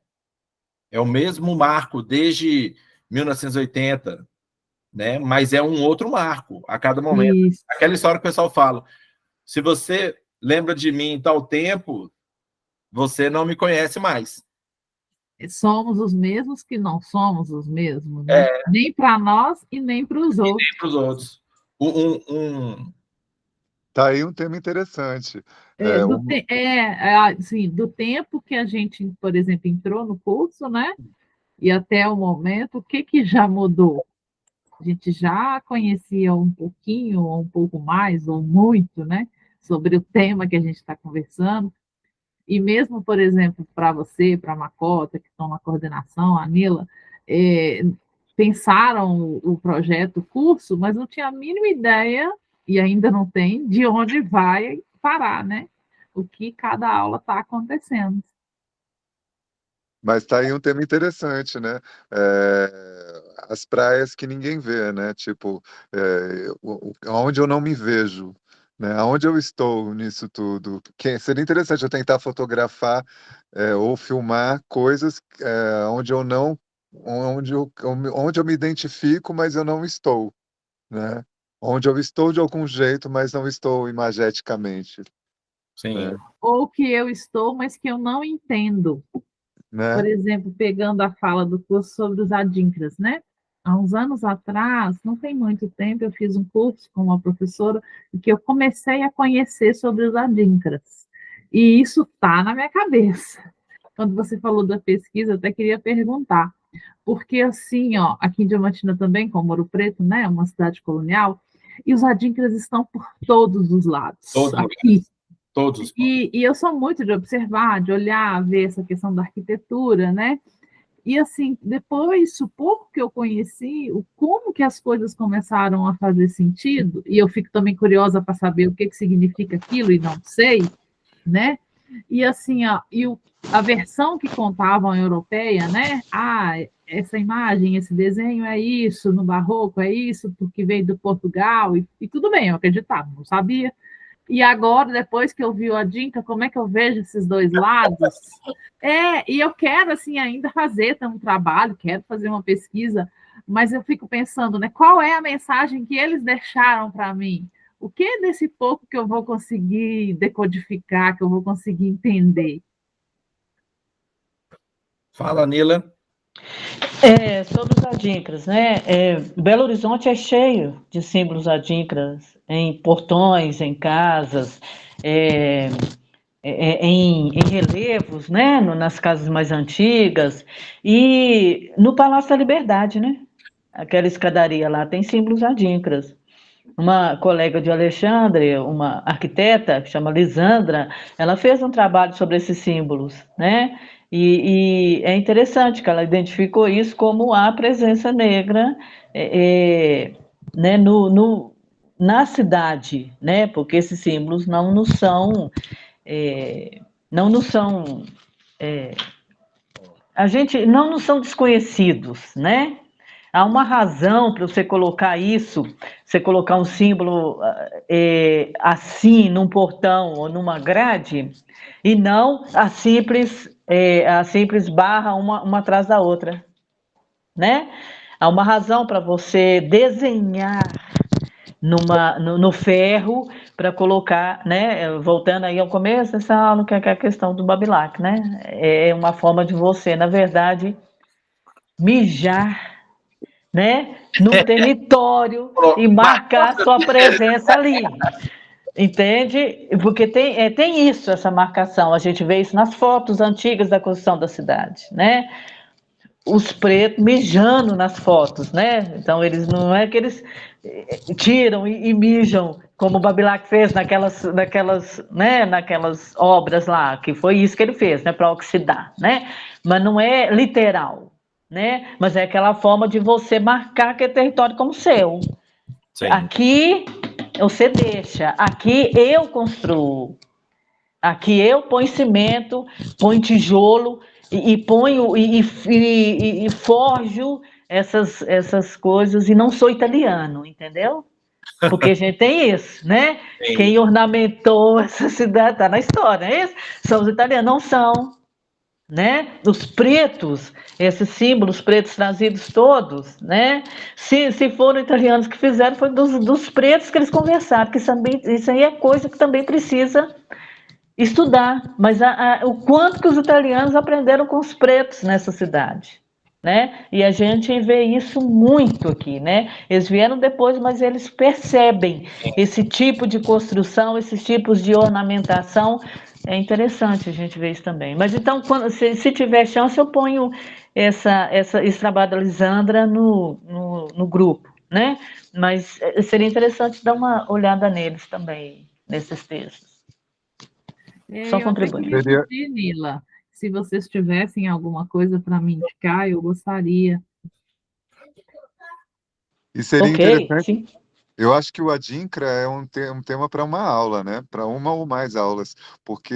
É o mesmo marco desde 1980, né? Mas é um outro marco a cada momento. Isso. Aquela história que o pessoal fala, se você lembra de mim em tal tempo, você não me conhece mais. Somos os mesmos que não somos os mesmos, né? Nem para nós e nem para os outros. Nem para os outros. Tá aí um tema interessante. Assim, do tempo que a gente, por exemplo, entrou no curso, né? E até o momento, o que já mudou? A gente já conhecia um pouquinho, ou um pouco mais, ou muito, né? Sobre o tema que a gente está conversando. E mesmo, por exemplo, para você, para a Macota, que estão na coordenação, a Nila, pensaram o projeto, o curso, mas não tinha a mínima ideia, e ainda não tem, de onde vai parar, né? O que cada aula está acontecendo. Mas tá aí um tema interessante, né? As praias que ninguém vê, né? Tipo, onde eu não me vejo, né? Aonde eu estou nisso tudo? Seria interessante eu tentar fotografar ou filmar coisas onde eu não, onde eu me identifico, mas eu não estou, né? Onde eu estou de algum jeito, mas não estou imageticamente. Sim. Né? Ou que eu estou, mas que eu não entendo. Né? Por exemplo, pegando a fala do curso sobre os adinkras, né? Há uns anos atrás, não tem muito tempo, eu fiz um curso com uma professora em que eu comecei a conhecer sobre os adinkras. E isso está na minha cabeça. Quando você falou da pesquisa, eu até queria perguntar. Porque, assim, ó, aqui em Diamantina também, como Ouro Preto, né? Uma cidade colonial, e os adinkras estão por todos os lados. Aqui. Todos. E eu sou muito de observar, de olhar, ver essa questão da arquitetura, né? E assim, depois, o pouco que eu conheci, como que as coisas começaram a fazer sentido, e eu fico também curiosa para saber o que significa aquilo, e não sei, né? E assim, ó, a versão que contavam a europeia, né? Essa imagem, esse desenho é isso, no barroco é isso, porque veio do Portugal, e tudo bem, eu acreditava, não sabia. E agora, depois que eu vi o Adinka, como é que eu vejo esses dois lados? E eu quero, assim, ainda fazer um trabalho, quero fazer uma pesquisa, mas eu fico pensando, né, qual é a mensagem que eles deixaram para mim? O que é desse pouco que eu vou conseguir decodificar, que eu vou conseguir entender? Fala, Nila. Sobre os adinkras, né? Belo Horizonte é cheio de símbolos adinkras em portões, em casas, em relevos, né? Nas casas mais antigas e no Palácio da Liberdade, né? Aquela escadaria lá tem símbolos adinkras. Uma colega de Alexandre, uma arquiteta, que chama Lisandra, ela fez um trabalho sobre esses símbolos, né? E é interessante que ela identificou isso como a presença negra né, na cidade, né? Porque esses símbolos não nos são desconhecidos, né? Há uma razão para você colocar isso, você colocar um símbolo assim num portão ou numa grade, e não a simples barra uma atrás da outra, né? Há uma razão para você desenhar no ferro para colocar, né? Voltando aí ao começo dessa aula, que é a questão do Babilac, né? É uma forma de você, na verdade, mijar, né, no território e marcar sua presença ali. Entende? Porque tem isso, essa marcação. A gente vê isso nas fotos antigas da construção da cidade, né? Os pretos mijando nas fotos, né? Então, eles não é que eles tiram e mijam, como o Babilac fez naquelas obras lá, que foi isso que ele fez, né? Para oxidar, né? Mas não é literal, né? Mas é aquela forma de você marcar aquele território como seu. Sim. Aqui você deixa, aqui eu construo, aqui eu ponho cimento, ponho tijolo e ponho e forjo essas coisas e não sou italiano, entendeu? Porque a gente tem isso, né? Sim. Quem ornamentou essa cidade, está na história, é isso? São os italianos, não são, né? Os pretos, esses símbolos pretos trazidos todos, né? Se foram italianos que fizeram, foi dos pretos que eles conversaram, que isso aí é coisa que também precisa estudar, mas o quanto que os italianos aprenderam com os pretos nessa cidade, né? E a gente vê isso muito aqui, né? Eles vieram depois, mas eles percebem esse tipo de construção, esses tipos de ornamentação. É interessante a gente ver isso também. Mas então, se tiver chance, eu ponho esse trabalho da Lisandra no grupo, né? Mas seria interessante dar uma olhada neles também, nesses textos. Só contribuir. Eu queria pedir, Nila, se vocês tivessem alguma coisa para me indicar, eu gostaria. E seria interessante. Sim. Eu acho que o Adinkra é um tema para uma aula, né? Para uma ou mais aulas, porque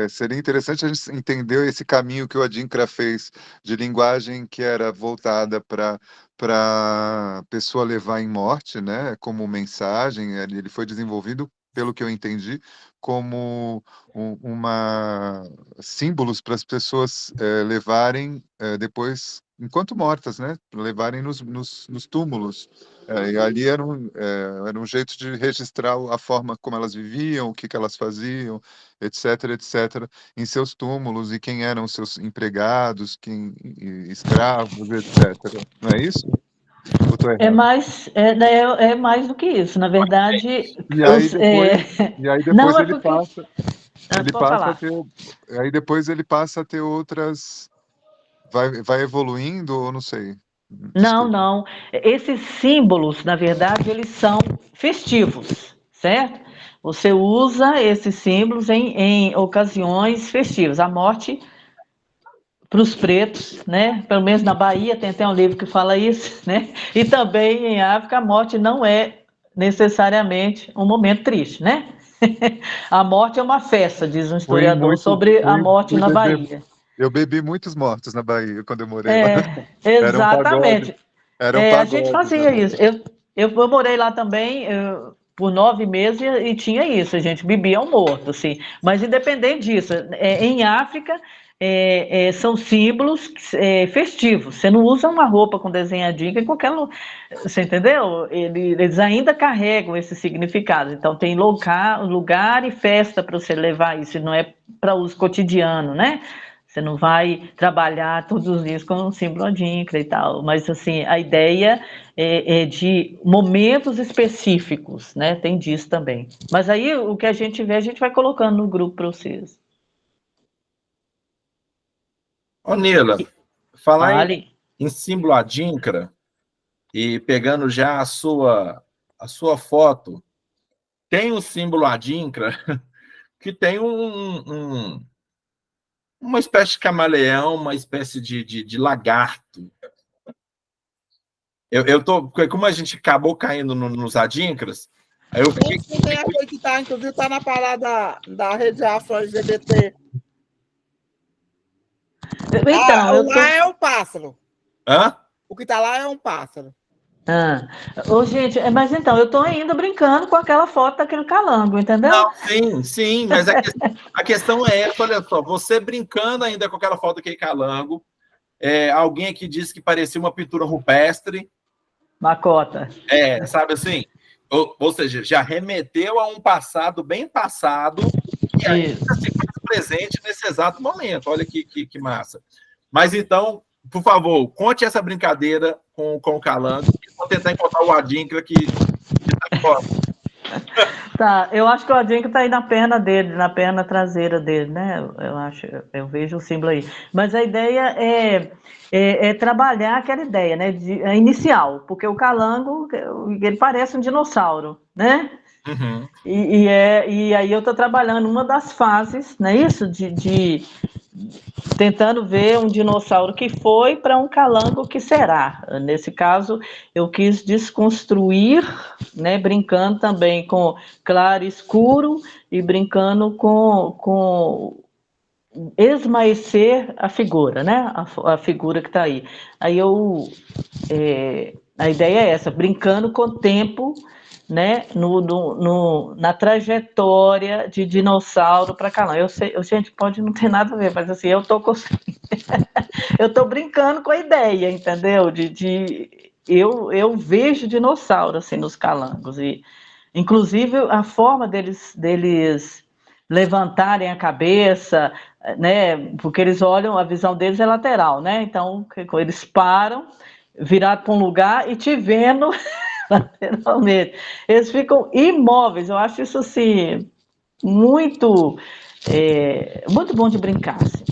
seria interessante a gente entender esse caminho que o Adinkra fez de linguagem que era voltada para a pessoa levar em morte, né? Como mensagem, ele foi desenvolvido, pelo que eu entendi, como símbolos para as pessoas levarem depois, enquanto mortas, né? Levarem nos túmulos. E ali era um jeito de registrar a forma como elas viviam, o que elas faziam, etc., etc., em seus túmulos, e quem eram seus empregados, escravos, etc. Não é isso? É mais do que isso. Na verdade, e aí depois ele passa a ter, aí depois ele passa a ter outras, vai evoluindo, ou não sei. Não. Esses símbolos, na verdade, eles são festivos, certo? Você usa esses símbolos em ocasiões festivas. A morte para os pretos, né? Pelo menos na Bahia tem até um livro que fala isso, né? E também em África a morte não é necessariamente um momento triste, né? A morte é uma festa, diz um historiador, sobre a morte na Bahia. Eu bebi muitos mortos na Bahia quando eu morei lá. Exatamente. Era um pagode, a gente fazia isso. Eu morei lá também por 9 meses e tinha isso, a gente bebia um morto, assim. Mas independente disso, em África são símbolos festivos. Você não usa uma roupa com desenhadinho em qualquer lugar. Você entendeu? Eles ainda carregam esse significado. Então tem lugar e festa para você levar isso, não é para uso cotidiano, né? Você não vai trabalhar todos os dias com um símbolo Adinkra e tal, mas assim, a ideia é de momentos específicos, né? Tem disso também. Mas aí o que a gente vê, a gente vai colocando no grupo para vocês. Ô, Nila, falar em símbolo Adinkra e pegando já a sua foto, tem um símbolo Adinkra que tem uma espécie de camaleão, uma espécie de lagarto. Como a gente acabou caindo nos Adinkras, aí eu fiquei... Tem aquele que está, inclusive, está na parada da rede afro-LGBT. Então, lá é um pássaro. Hã? O que está lá é um pássaro. Gente, mas então, eu estou ainda brincando com aquela foto daquele calango, entendeu? Não, sim, mas a questão é essa, olha só, você brincando ainda com aquela foto daquele calango, alguém aqui disse que parecia uma pintura rupestre. Macota. Sabe assim? Ou seja, já remeteu a um passado bem passado e ainda se faz presente nesse exato momento. Olha que massa. Mas então, por favor, conte essa brincadeira com o calango. Vou tentar encontrar o Adinkra que está fora. Tá, eu acho que o Adinho tá aí na perna dele, na perna traseira dele, né? Eu vejo o símbolo aí. Mas a ideia é trabalhar aquela ideia, né? Inicial, porque o calango, ele parece um dinossauro, né? Uhum. E aí eu estou trabalhando uma das fases, não é isso? De tentando ver um dinossauro que foi para um calango que será. Nesse caso, eu quis desconstruir, né, brincando também com claro e escuro e brincando com esmaecer a figura, né? A figura que está aí. Aí a ideia é essa, brincando com o tempo, né, na trajetória de dinossauro para cá. Eu sei, gente, pode não ter nada a ver, mas assim, eu tô brincando com a ideia, entendeu? Eu vejo dinossauro assim nos calangos e, inclusive, a forma deles levantarem a cabeça, né? Porque eles olham, a visão deles é lateral, né? Então eles param, virado para um lugar e te vendo lateralmente. Eles ficam imóveis. Eu acho isso assim muito muito bom de brincar. Assim.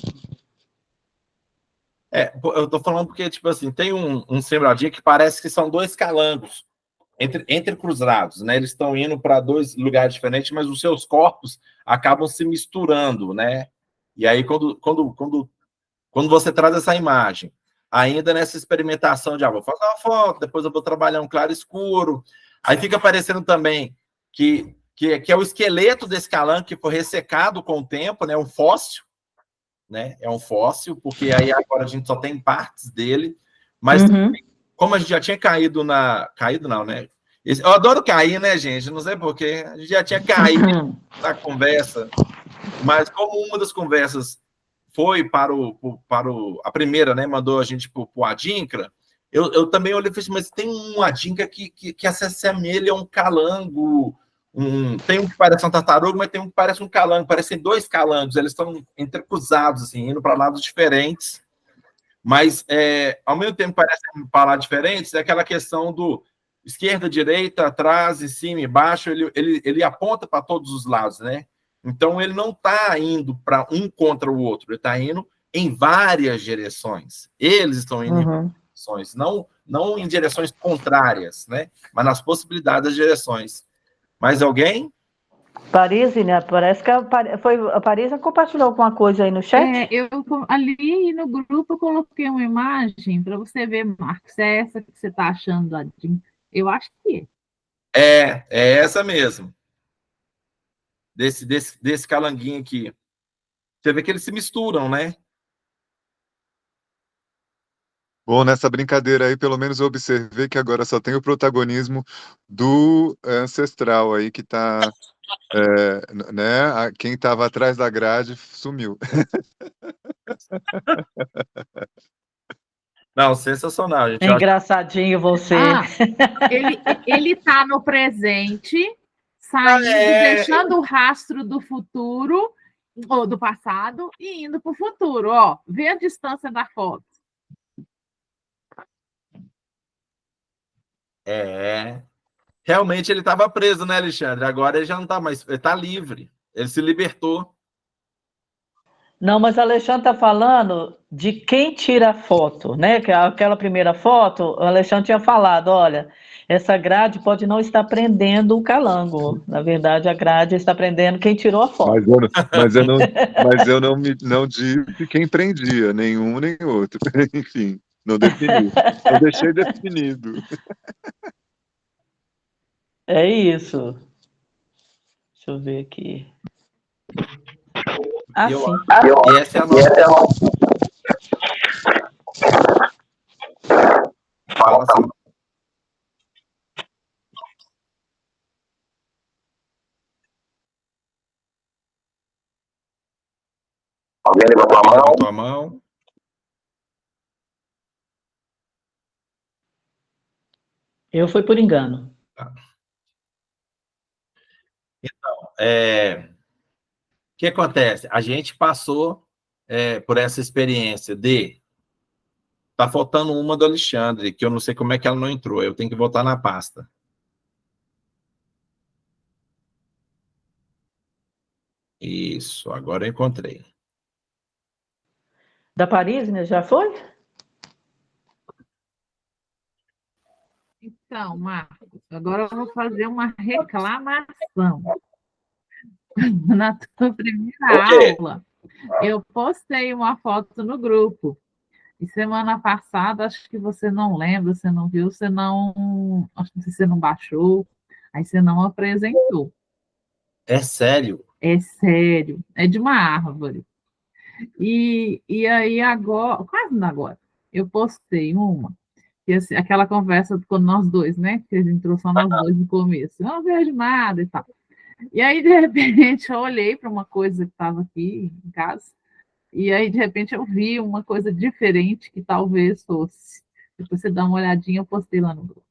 Eu tô falando porque, tipo assim, tem um sembradinho que parece que são dois calangos entrecruzados, né? Eles estão indo para dois lugares diferentes, mas os seus corpos acabam se misturando, né? E aí, quando você traz essa imagem, ainda nessa experimentação de, vou fazer uma foto, depois eu vou trabalhar um claro escuro, aí fica parecendo também que é o esqueleto desse calango que foi ressecado com o tempo, né? Um fóssil, né? É um fóssil, porque aí agora a gente só tem partes dele, mas como a gente já tinha caído Caído não, né? Eu adoro cair, né, gente? Não sei porquê. A gente já tinha caído na conversa, mas como uma das conversas foi para a primeira, né? Mandou a gente para o Adinkra, eu também olhei e falei, mas tem um Adinkra que se assemelha a um calango. Tem um que parece uma tartaruga, mas tem um que parece um calango. Parecem dois calangos, eles estão entrecruzados, assim, indo para lados diferentes. Mas, ao mesmo tempo, parecem falar diferentes, é aquela questão do esquerda, direita, atrás, em cima e baixo, ele aponta para todos os lados, né? Então, ele não está indo para um contra o outro, ele está indo em várias direções. Eles estão indo em várias direções, não em direções contrárias, né? Mas nas possibilidades das direções. Mais alguém? Paris, né? Parece que a Paris compartilhou alguma coisa aí no chat. Ali no grupo eu coloquei uma imagem para você ver, Marcos. É essa que você está achando, Adinho? Eu acho que é essa mesmo. Desse calanguinho aqui. Você vê que eles se misturam, né? Bom, nessa brincadeira aí, pelo menos eu observei que agora só tem o protagonismo do ancestral aí, que tá, né? Quem estava atrás da grade sumiu. Não, sensacional, gente. Engraçadinho você. Ele está no presente, saindo, deixando o rastro do futuro, ou do passado, e indo para o futuro. Ó, vê a distância da foto. Realmente ele estava preso, né, Alexandre? Agora ele já não está mais, ele está livre. Ele se libertou. Não, mas o Alexandre está falando de quem tira a foto, né? Que aquela primeira foto, o Alexandre tinha falado, olha, essa grade pode não estar prendendo o calango. Na verdade, a grade está prendendo quem tirou a foto. Mas eu não disse quem prendia, nenhum nem outro. Enfim, não defini. Não deixei definido. É isso. Deixa eu ver aqui. Sim. E essa é a nossa. Fala assim. Alguém levantou a mão? Eu fui por engano. Então, o que acontece? A gente passou por essa experiência de tá faltando uma do Alexandre, que eu não sei como é que ela não entrou. Eu tenho que voltar na pasta. Isso, agora eu encontrei. Da Paris, né? Já foi? Então, Marcos, agora eu vou fazer uma reclamação. Na tua primeira aula, eu postei uma foto no grupo. E semana passada, acho que você não lembra, você não viu, você não. Acho que você não baixou, aí você não apresentou. É sério? É sério, é de uma árvore. E aí agora, quase agora, eu postei uma, que, assim, aquela conversa com nós dois, né? Que a gente entrou só nós dois no começo. Eu não vejo nada e tal. E aí, de repente, eu olhei para uma coisa que estava aqui em casa, e aí, de repente, eu vi uma coisa diferente que talvez fosse. Depois você dá uma olhadinha, eu postei lá no grupo.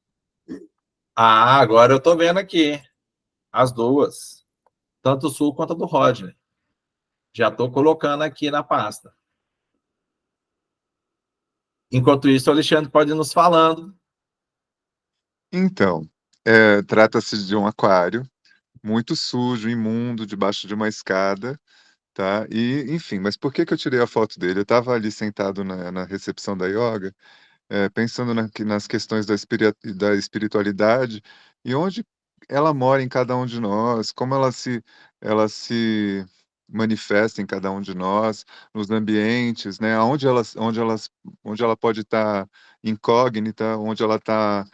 Ah, agora eu tô vendo aqui. As duas. Tanto o Sul quanto a do Rodney. Já estou colocando aqui na pasta. Enquanto isso, o Alexandre pode ir nos falando. Então, trata-se de um aquário muito sujo, imundo, debaixo de uma escada, tá? E, enfim, mas por que que eu tirei a foto dele? Eu estava ali sentado na recepção da yoga, pensando nas questões da espiritualidade e onde ela mora em cada um de nós, como ela se manifesta em cada um de nós, nos ambientes, né? Onde ela pode estar incógnita, onde ela está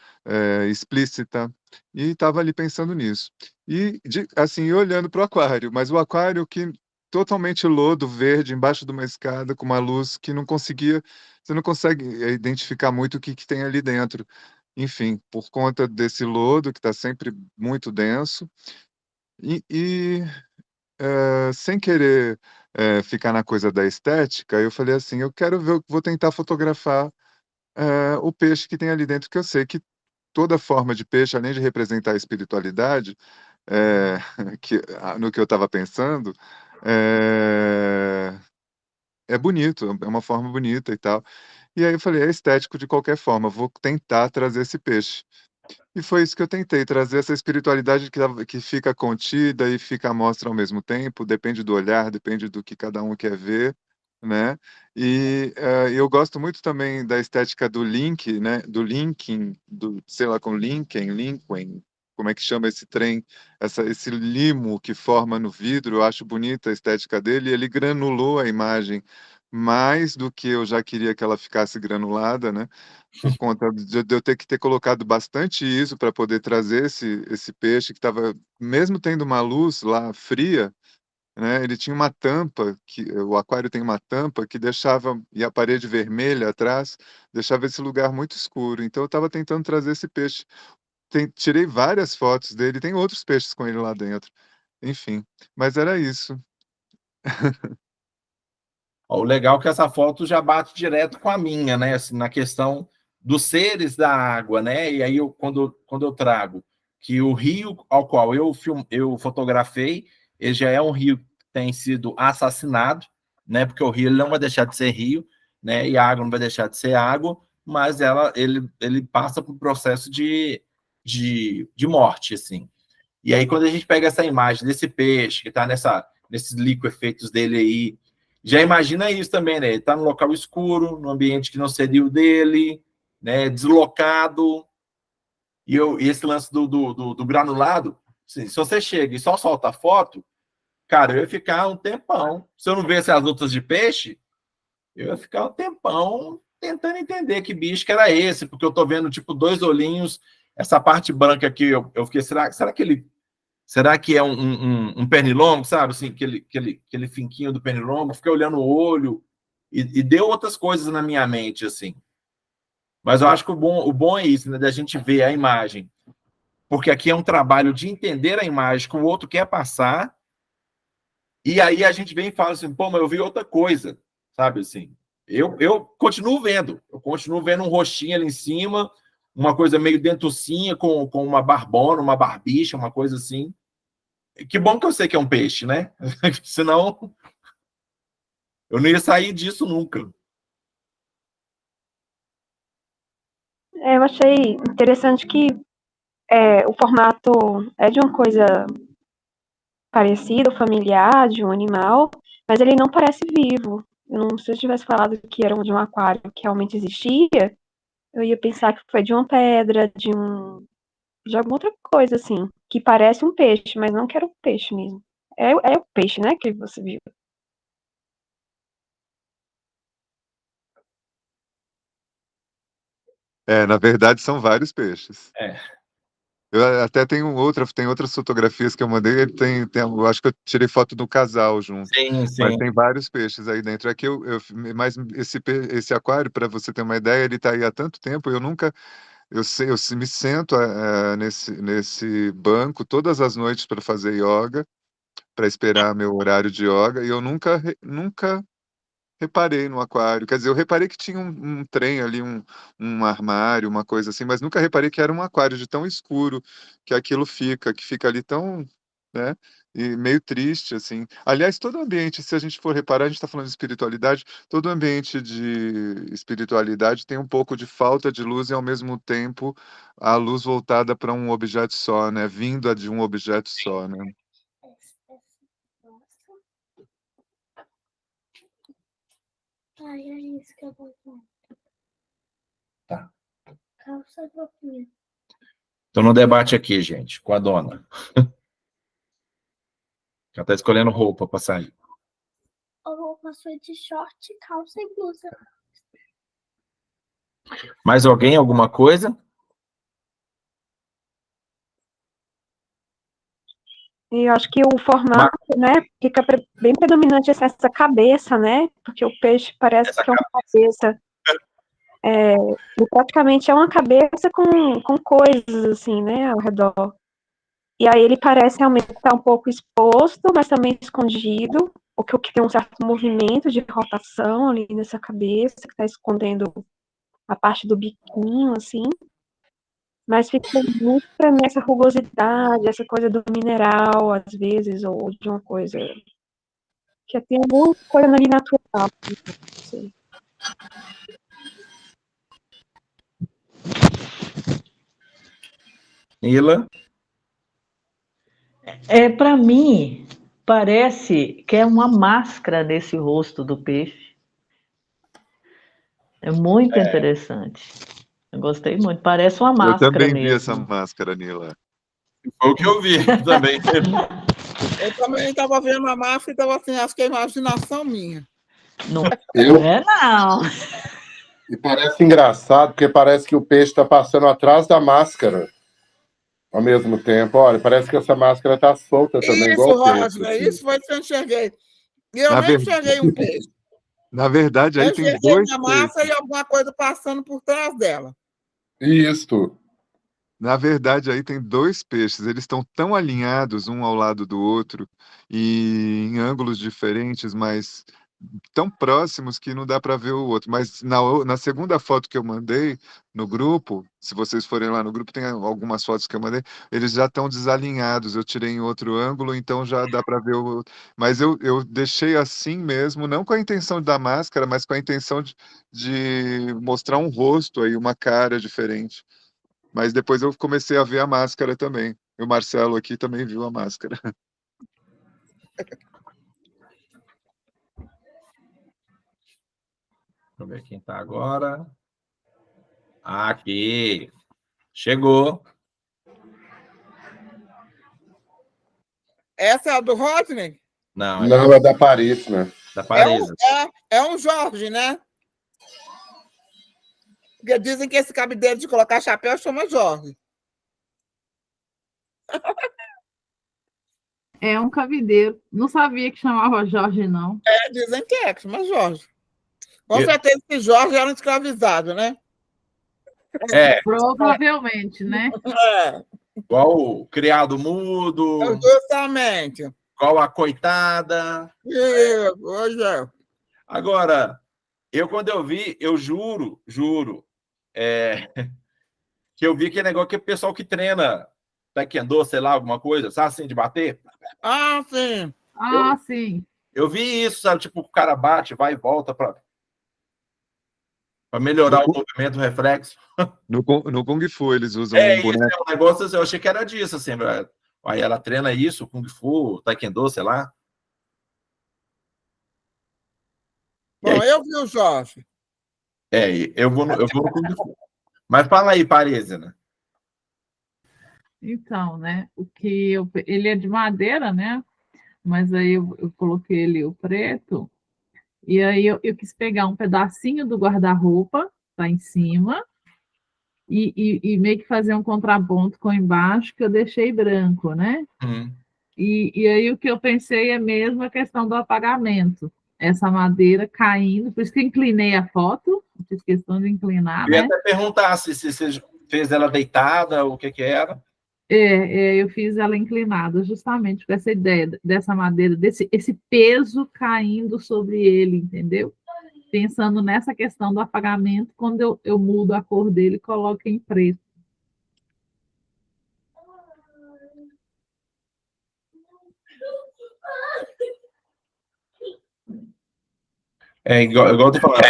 explícita. E estava ali pensando nisso. E assim, olhando para o aquário, mas o aquário que totalmente lodo verde embaixo de uma escada com uma luz que você não consegue identificar muito o que que tem ali dentro. Enfim, por conta desse lodo que está sempre muito denso e sem querer ficar na coisa da estética, eu falei assim, eu quero ver, vou tentar fotografar o peixe que tem ali dentro, que eu sei que toda forma de peixe, além de representar a espiritualidade, eh, no que eu estava pensando, eh, é bonito, é uma forma bonita e tal. E aí eu falei: "É estético de qualquer forma, vou tentar trazer esse peixe". E foi isso que eu tentei, trazer essa espiritualidade que fica contida e fica à mostra ao mesmo tempo, depende do olhar, depende do que cada um quer ver, né. Eu gosto muito também da estética do link, né, do linking, sei lá, com Lincoln, como é que chama esse trem, esse limo que forma no vidro, eu acho bonita a estética dele, e ele granulou a imagem mais do que eu já queria que ela ficasse granulada, né. Por conta de eu ter colocado bastante isso para poder trazer esse peixe que estava mesmo tendo uma luz lá fria, né, ele tinha uma tampa o aquário tem uma tampa que deixava e a parede vermelha atrás, deixava esse lugar muito escuro, então eu estava tentando trazer esse peixe. Tirei várias fotos dele, tem outros peixes com ele lá dentro, enfim, mas era isso. O legal é que essa foto já bate direto com a minha, né? Assim, na questão dos seres da água, né? E aí, quando eu trago que o rio ao qual eu fotografei, ele já é um rio que tem sido assassinado, né? Porque o rio ele não vai deixar de ser rio, né? E a água não vai deixar de ser água, mas ele passa por um processo de morte, assim. E aí, quando a gente pega essa imagem desse peixe que está nesses liquefeitos dele aí, já imagina isso também, né? Ele está num local escuro, num ambiente que não seria o dele, né? Deslocado. E esse lance do granulado, assim, se você chega e só solta a foto, cara, eu ia ficar um tempão. Se eu não visse as lutas de peixe, eu ia ficar um tempão tentando entender que bicho que era esse, porque eu tô vendo, tipo, dois olhinhos, essa parte branca aqui, eu fiquei, será que é um pernilongo, sabe? Assim, aquele finquinho do pernilongo, fiquei olhando o olho e deu outras coisas na minha mente, assim. Mas eu acho que o bom é isso, né? Da gente ver a imagem. Porque aqui é um trabalho de entender a imagem que o outro quer passar, e aí a gente vem e fala assim, pô, mas eu vi outra coisa, sabe? Assim, eu continuo vendo um rostinho ali em cima, uma coisa meio dentucinha, com uma barbona, uma barbicha, uma coisa assim. Que bom que eu sei que é um peixe, né? Senão eu não ia sair disso nunca. Eu achei interessante que o formato é de uma coisa parecido, familiar, de um animal, mas ele não parece vivo. Se eu tivesse falado que era de um aquário que realmente existia, eu ia pensar que foi de uma pedra, de alguma outra coisa, assim, que parece um peixe, mas não que era um peixe mesmo. É o peixe, né, que você viu. Na verdade, são vários peixes. É. Eu até tenho tem outras fotografias que eu mandei, eu acho que eu tirei foto do casal junto. Sim, Mas sim. tem vários peixes aí dentro. Aqui mas esse aquário, para você ter uma ideia, ele está aí há tanto tempo, eu me sento nesse banco todas as noites para fazer yoga, para esperar meu horário de yoga, e eu nunca reparei no aquário. Quer dizer, eu reparei que tinha um trem ali, um armário, uma coisa assim, mas nunca reparei que era um aquário de tão escuro que aquilo que fica ali tão, né? E meio triste, assim. Aliás, todo ambiente, se a gente for reparar, a gente está falando de espiritualidade, todo ambiente de espiritualidade tem um pouco de falta de luz e, ao mesmo tempo, a luz voltada para um objeto só, né? Vinda de um objeto só, né? Ai, é isso que eu vou falar. Tá. Calça roupinha. Tô no debate aqui, gente, com a dona. Já tá escolhendo roupa para sair. A roupa foi de short, calça e blusa. Mais alguém, alguma coisa? E eu acho que o formato, né, fica bem predominante essa cabeça, né? Porque o peixe parece que é uma cabeça. Ele praticamente é uma cabeça com coisas, assim, né, ao redor. E aí ele parece realmente estar um pouco exposto, mas também escondido, ou que tem um certo movimento de rotação ali nessa cabeça, que está escondendo a parte do biquinho, assim. Mas fica muito nessa rugosidade, essa coisa do mineral, às vezes, ou de uma coisa que tem alguma coisa ali natural. Não sei. Nila? Para mim, parece que é uma máscara nesse rosto do peixe. É muito interessante. Eu gostei muito. Parece uma Eu máscara também vi mesmo. essa máscara, Nila. Foi o que eu vi também. Eu também estava vendo a máscara e estava assim, acho que é imaginação minha. Não é, não. E parece engraçado, porque parece que o peixe está passando atrás da máscara ao mesmo tempo. Olha, parece que essa máscara está solta também, Isso, igual o peixe. Roger, Assim. isso foi o que eu enxerguei. E eu Na nem verdade, enxerguei um peixe. na verdade, aí Eu tem enxerguei dois uma massa peixes. e alguma coisa passando por trás dela. Isso. Na verdade, aí tem dois peixes. Eles estão tão alinhados um ao lado do outro e em ângulos diferentes, mas tão próximos que não dá para ver o outro. Mas na segunda foto que eu mandei no grupo, se vocês forem lá no grupo, tem algumas fotos que eu mandei, eles já estão desalinhados. Eu tirei em outro ângulo, então já dá para ver o outro. Mas eu deixei assim mesmo, não com a intenção de dar máscara, mas com a intenção de mostrar um rosto aí, uma cara diferente. Mas depois eu comecei a ver a máscara também. E o Marcelo aqui também viu a máscara. Deixa eu ver quem está agora. Aqui. Chegou. Essa é a do Rodney? Não, Não, é da Paris, né? Da Paris. É um Jorge, né? Porque dizem que esse cabideiro de colocar chapéu chama Jorge. É um cabideiro. Não sabia que chamava Jorge, não. Dizem que chama Jorge. Com certeza que Jorge era um escravizado, né? Provavelmente, né? Igual o criado mudo. Justamente. Igual a coitada. Hoje é. Agora, quando eu vi, eu juro, que eu vi aquele negócio que o pessoal que treina taekwondo, sei lá, alguma coisa, sabe assim, de bater? Ah, sim. Sim. Eu vi isso, sabe? Tipo, o cara bate, vai e volta para melhorar o movimento, o reflexo. No Kung Fu eles usam um boneco. Isso é um negócio assim, eu achei que era disso, assim, Aí ela treina isso, Kung Fu, Taekwondo, sei lá. Bom, eu vi o Jorge. Eu vou no Kung Fu. Mas fala aí, Parísina. Então, né? Ele é de madeira, né? Mas aí eu coloquei ele o preto, e aí eu quis pegar um pedacinho do guarda-roupa, tá em cima, e meio que fazer um contraponto com embaixo, que eu deixei branco, né? E aí o que eu pensei é mesmo a questão do apagamento. Essa madeira caindo, por isso que eu inclinei a foto, fiz questão de inclinar, Eu ia né? até perguntar se você fez ela deitada, o que era. Eu fiz ela inclinada, justamente com essa ideia dessa madeira, esse peso caindo sobre ele, entendeu? Pensando nessa questão do apagamento, quando eu mudo a cor dele e coloco em preto. Igual eu tô falando.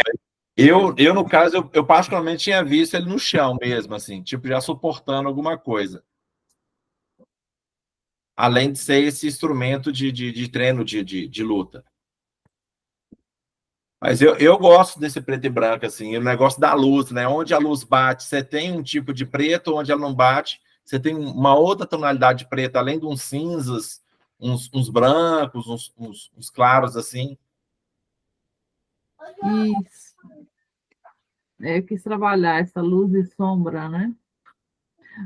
Eu no caso, eu particularmente tinha visto ele no chão mesmo, assim, tipo, já suportando alguma coisa. Além de ser esse instrumento de treino de luta. Mas eu gosto desse preto e branco, assim, o negócio da luz, né? Onde a luz bate, você tem um tipo de preto, onde ela não bate, você tem uma outra tonalidade de preto, além de uns cinzas, uns brancos, uns claros, assim. Isso. Eu quis trabalhar essa luz e sombra, né?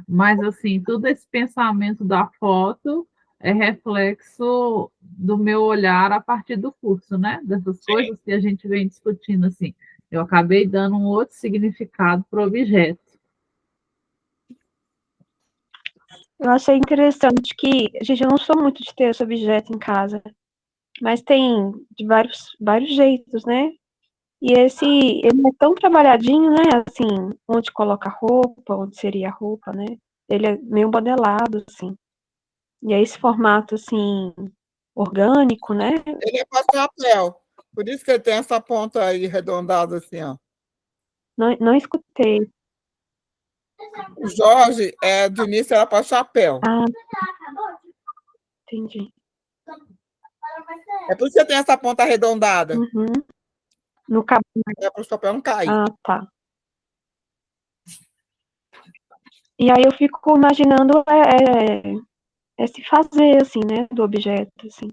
Mas, assim, todo esse pensamento da foto é reflexo do meu olhar a partir do curso, né? Dessas coisas que a gente vem discutindo, assim. Eu acabei dando um outro significado para o objeto. Eu achei interessante que, gente, eu não sou muito de ter esse objeto em casa, mas tem de vários jeitos, né? E ele é tão trabalhadinho, né? Assim, onde coloca a roupa, onde seria a roupa, né? Ele é meio modelado, assim. E é esse formato, assim, orgânico, né? Ele é para chapéu. Por isso que ele tem essa ponta aí arredondada assim, ó. Não escutei. O Jorge, de início, era para chapéu. Ah, entendi. É por isso que você tem essa ponta arredondada. Uhum. No cabo. É para o chapéu não cair. Ah, tá. E aí eu fico imaginando se fazer, assim, né? Do objeto, assim.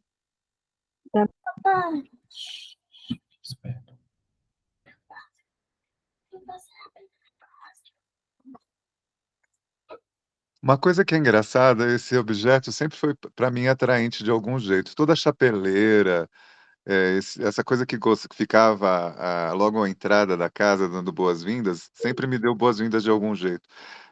Uma coisa que é engraçada, esse objeto sempre foi para mim atraente de algum jeito. Toda chapeleira, essa coisa que ficava logo à entrada da casa dando boas-vindas, sempre me deu boas-vindas de algum jeito.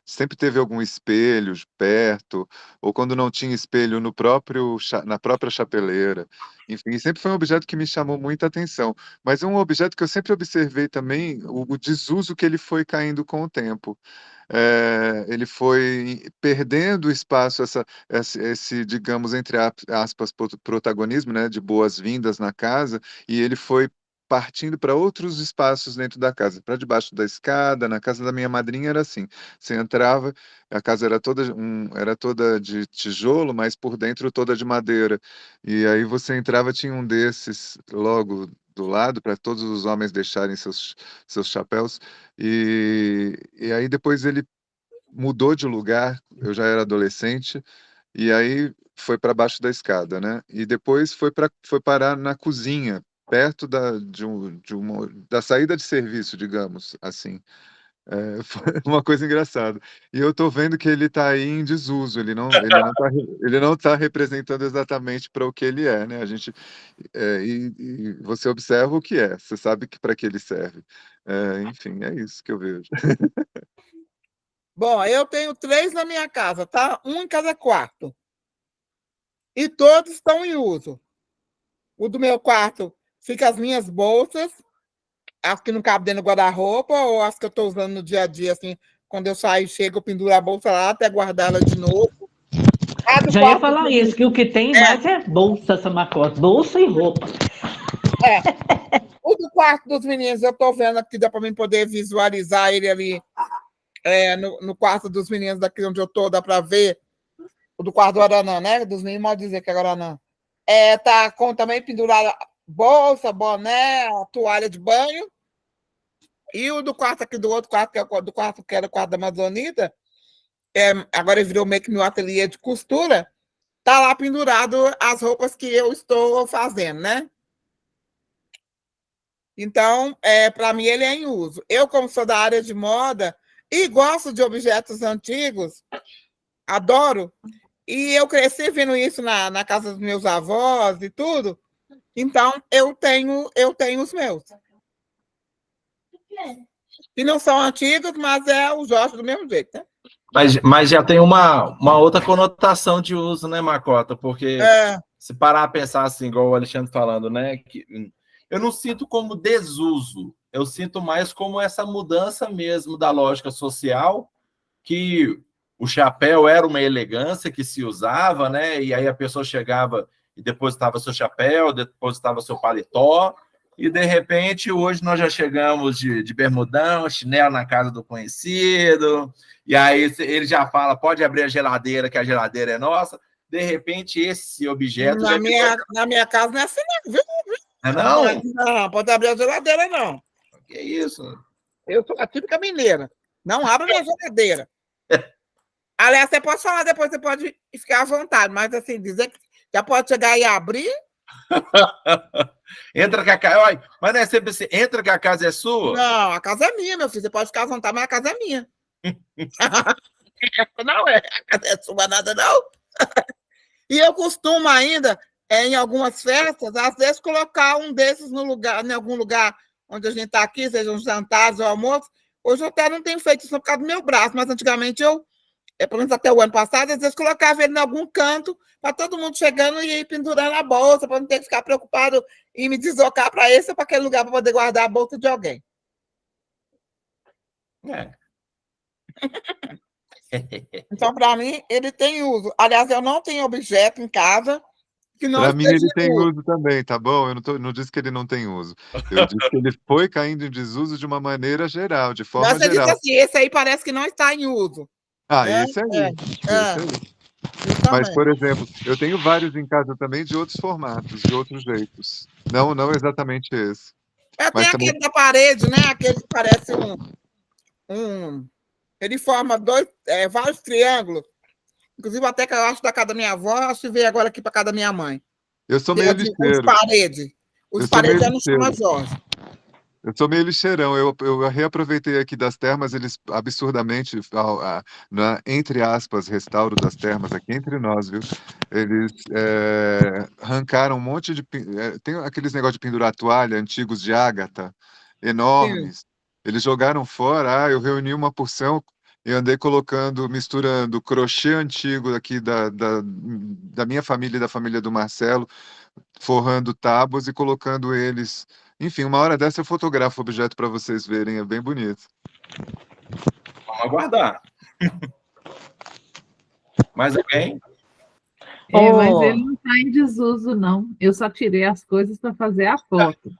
Sempre teve algum espelho perto, ou quando não tinha espelho na própria chapeleira. Enfim, sempre foi um objeto que me chamou muita atenção. Mas é um objeto que eu sempre observei também o desuso que ele foi caindo com o tempo. Ele foi perdendo espaço, esse, digamos, entre aspas, protagonismo, né, de boas-vindas na casa, e ele foi partindo para outros espaços dentro da casa, para debaixo da escada. Na casa da minha madrinha era assim, você entrava, a casa era toda de tijolo, mas por dentro toda de madeira, e aí você entrava, tinha um desses logo do lado, para todos os homens deixarem seus chapéus, e aí depois ele mudou de lugar, eu já era adolescente, e aí foi para baixo da escada, né? E depois foi parar na cozinha, perto da saída de serviço, digamos assim. Foi uma coisa engraçada. E eu estou vendo que ele está aí em desuso, ele não tá representando exatamente para o que ele é, né? E você observa o que é, você sabe que para que ele serve. Enfim, é isso que eu vejo. Bom, eu tenho 3 na minha casa, tá? Um em cada quarto. E todos estão em uso. O do meu quarto fica as minhas bolsas, as que não cabem dentro do guarda-roupa, ou as que eu estou usando no dia a dia, assim, quando eu saio, chego, eu penduro a bolsa lá até guardá-la de novo. Já ia falar isso, que o que tem mais é bolsa, Samacota, bolsa e roupa. O do quarto dos meninos, eu estou vendo aqui, dá para mim poder visualizar ele ali no quarto dos meninos, daqui onde eu estou, dá para ver o do quarto do Aranã, né? Dos meninos, pode dizer que é Aranã. Tá com também pendurada bolsa, boné, toalha de banho. E o do quarto aqui, do outro quarto, que é do quarto que era o quarto da Amazonita, agora ele virou meio que meu ateliê de costura, tá lá pendurado as roupas que eu estou fazendo, né? Então, para mim, ele é em uso. Eu, como sou da área de moda e gosto de objetos antigos, adoro, e eu cresci vendo isso na casa dos meus avós e tudo, então eu tenho os meus. E não são antigos, mas é o Jorge do mesmo jeito, né? Mas já tem uma outra conotação de uso, né, Macota? Porque se parar a pensar assim, igual o Alexandre falando, né? Que eu não sinto como desuso, eu sinto mais como essa mudança mesmo da lógica social, que o chapéu era uma elegância que se usava, né? E aí a pessoa chegava e depositava seu chapéu, depositava seu paletó, e de repente hoje nós já chegamos de bermudão, chinelo na casa do conhecido, e aí ele já fala, pode abrir a geladeira, que a geladeira é nossa. De repente esse objeto... Na minha casa não é assim, não, viu? Não? Não, pode abrir a geladeira, não. Que isso? Eu sou a típica mineira. Não abra minha geladeira. Aliás, você pode falar depois, você pode ficar à vontade, mas assim, dizer que já pode chegar e abrir. Entra que a casa. Mas não é sempre assim, entra que a casa é sua? Não, a casa é minha, meu filho. Você pode ficar à vontade, mas a casa é minha. Não é, a casa é sua, nada não. E eu costumo ainda, em algumas festas, às vezes colocar um desses no lugar, em algum lugar onde a gente está aqui, sejam jantares ou almoços. Hoje eu até não tenho feito isso por causa do meu braço, mas antigamente eu, pelo menos até o ano passado, às vezes colocava ele em algum canto para todo mundo chegando e ir pendurando a bolsa, para não ter que ficar preocupado em me deslocar para esse ou para aquele lugar para poder guardar a bolsa de alguém. Então, para mim, ele tem uso. Aliás, eu não tenho objeto em casa que não... Para mim, ele tem uso também, tá bom? Eu não disse que ele não tem uso. Eu disse que ele foi caindo em desuso de uma maneira geral, de forma geral. Mas você disse assim, esse aí parece que não está em uso. Esse aí. Mas, por exemplo, eu tenho vários em casa também de outros formatos, de outros jeitos. Não exatamente esse. Tem aquele da parede, né? Aquele que parece ele forma vários triângulos. Inclusive, até que eu acho da casa da minha avó, acho que veio agora aqui para casa da minha mãe. Eu sou meio lixeiro. Os paredes eu não chamo Jorge. Eu sou meio lixeirão. Eu reaproveitei aqui das termas, eles absurdamente, entre aspas, restauro das termas aqui entre nós, viu? Eles arrancaram um monte de... tem aqueles negócios de pendurar toalha antigos de ágata, enormes. Sim. Eles jogaram fora, eu reuni uma porção e andei misturando crochê antigo aqui da minha família e da família do Marcelo, forrando tábuas e colocando eles... Enfim, uma hora dessa eu fotografo o objeto para vocês verem, é bem bonito. Vamos aguardar. Mais alguém? Mas ele não está em desuso, não. Eu só tirei as coisas para fazer a foto.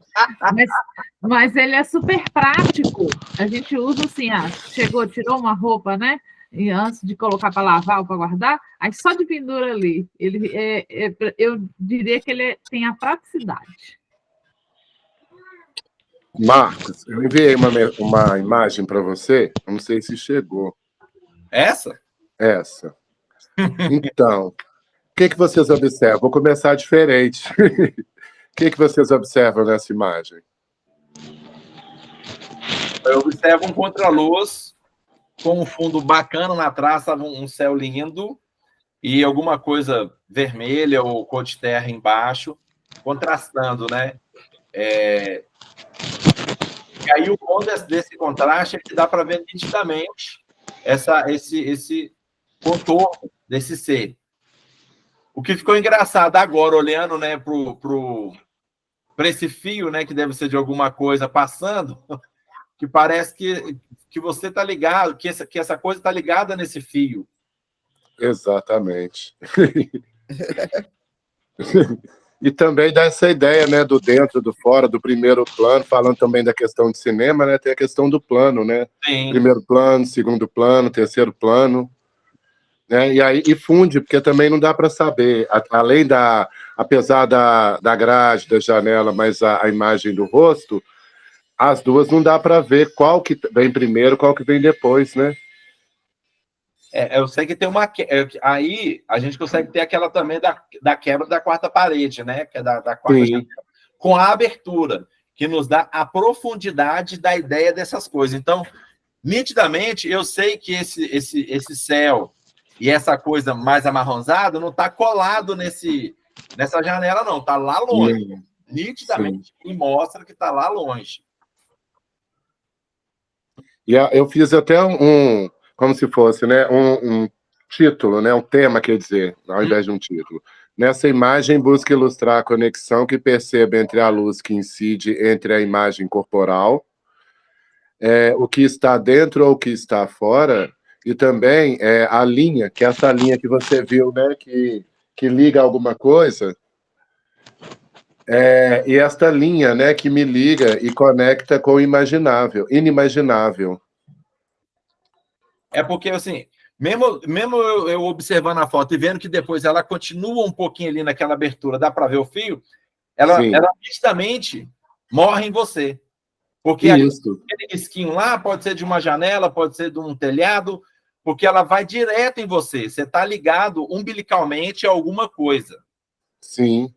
Mas ele é super prático. A gente usa assim, tirou uma roupa, né? E antes de colocar para lavar ou para guardar, aí só de pendura ali. Eu diria que ele tem a praticidade. Marcos, eu enviei uma imagem para você, não sei se chegou. Essa? Essa. Então, o que vocês observam? Vou começar diferente. O que vocês observam nessa imagem? Eu observo um contraluz com um fundo bacana na traça, um céu lindo, e alguma coisa vermelha ou cor de terra embaixo, contrastando, né? E aí o bom desse contraste é que dá para ver nitidamente esse contorno desse ser. O que ficou engraçado agora, olhando, né, para esse fio, né, que deve ser de alguma coisa passando, que parece que você está ligado, que essa coisa está ligada nesse fio. Exatamente. E também dá essa ideia, né, do dentro, do fora, do primeiro plano, falando também da questão de cinema, né, tem a questão do plano, né? Sim. Primeiro plano, segundo plano, terceiro plano. né? E funde, porque também não dá para saber, além apesar da grade, da janela, mas a imagem do rosto, as duas não dá para ver qual que vem primeiro, qual que vem depois, né? Eu sei que tem uma... Aí a gente consegue ter aquela também da quebra da quarta parede, né? Que é da quarta janela, com a abertura, que nos dá a profundidade da ideia dessas coisas. Então, nitidamente, eu sei que esse céu e essa coisa mais amarronzada não está colado nessa janela, não. Está lá longe. Nitidamente, me mostra que está lá longe. E eu fiz até como se fosse, né, um título, né, um tema, quer dizer, ao invés de um título. Nessa imagem, busca ilustrar a conexão que percebe entre a luz que incide entre a imagem corporal, o que está dentro ou o que está fora, e também a linha, que é essa linha que você viu, né, que liga alguma coisa, e esta linha, né, que me liga e conecta com o inimaginável. É porque, assim, mesmo eu observando a foto e vendo que depois ela continua um pouquinho ali naquela abertura, dá para ver o fio, ela nitidamente morre em você. Porque aquele risquinho lá pode ser de uma janela, pode ser de um telhado, porque ela vai direto em você. Você está ligado umbilicalmente a alguma coisa. Sim.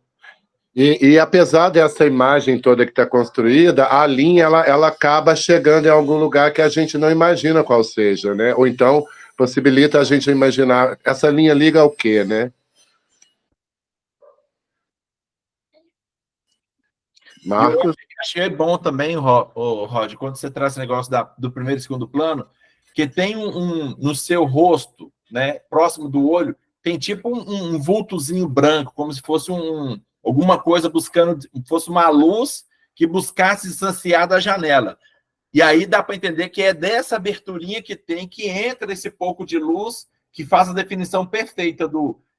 E apesar dessa imagem toda que está construída, a linha ela acaba chegando em algum lugar que a gente não imagina qual seja, né? Ou então possibilita a gente imaginar essa linha liga ao quê, né? Marcos? Eu achei bom também, Rod, quando você traz esse negócio do primeiro e segundo plano, que tem no seu rosto, né, próximo do olho, tem tipo um vultozinho branco, como se fosse alguma coisa buscando, fosse uma luz que buscasse distanciar da janela. E aí dá para entender que é dessa aberturinha que entra esse pouco de luz que faz a definição perfeita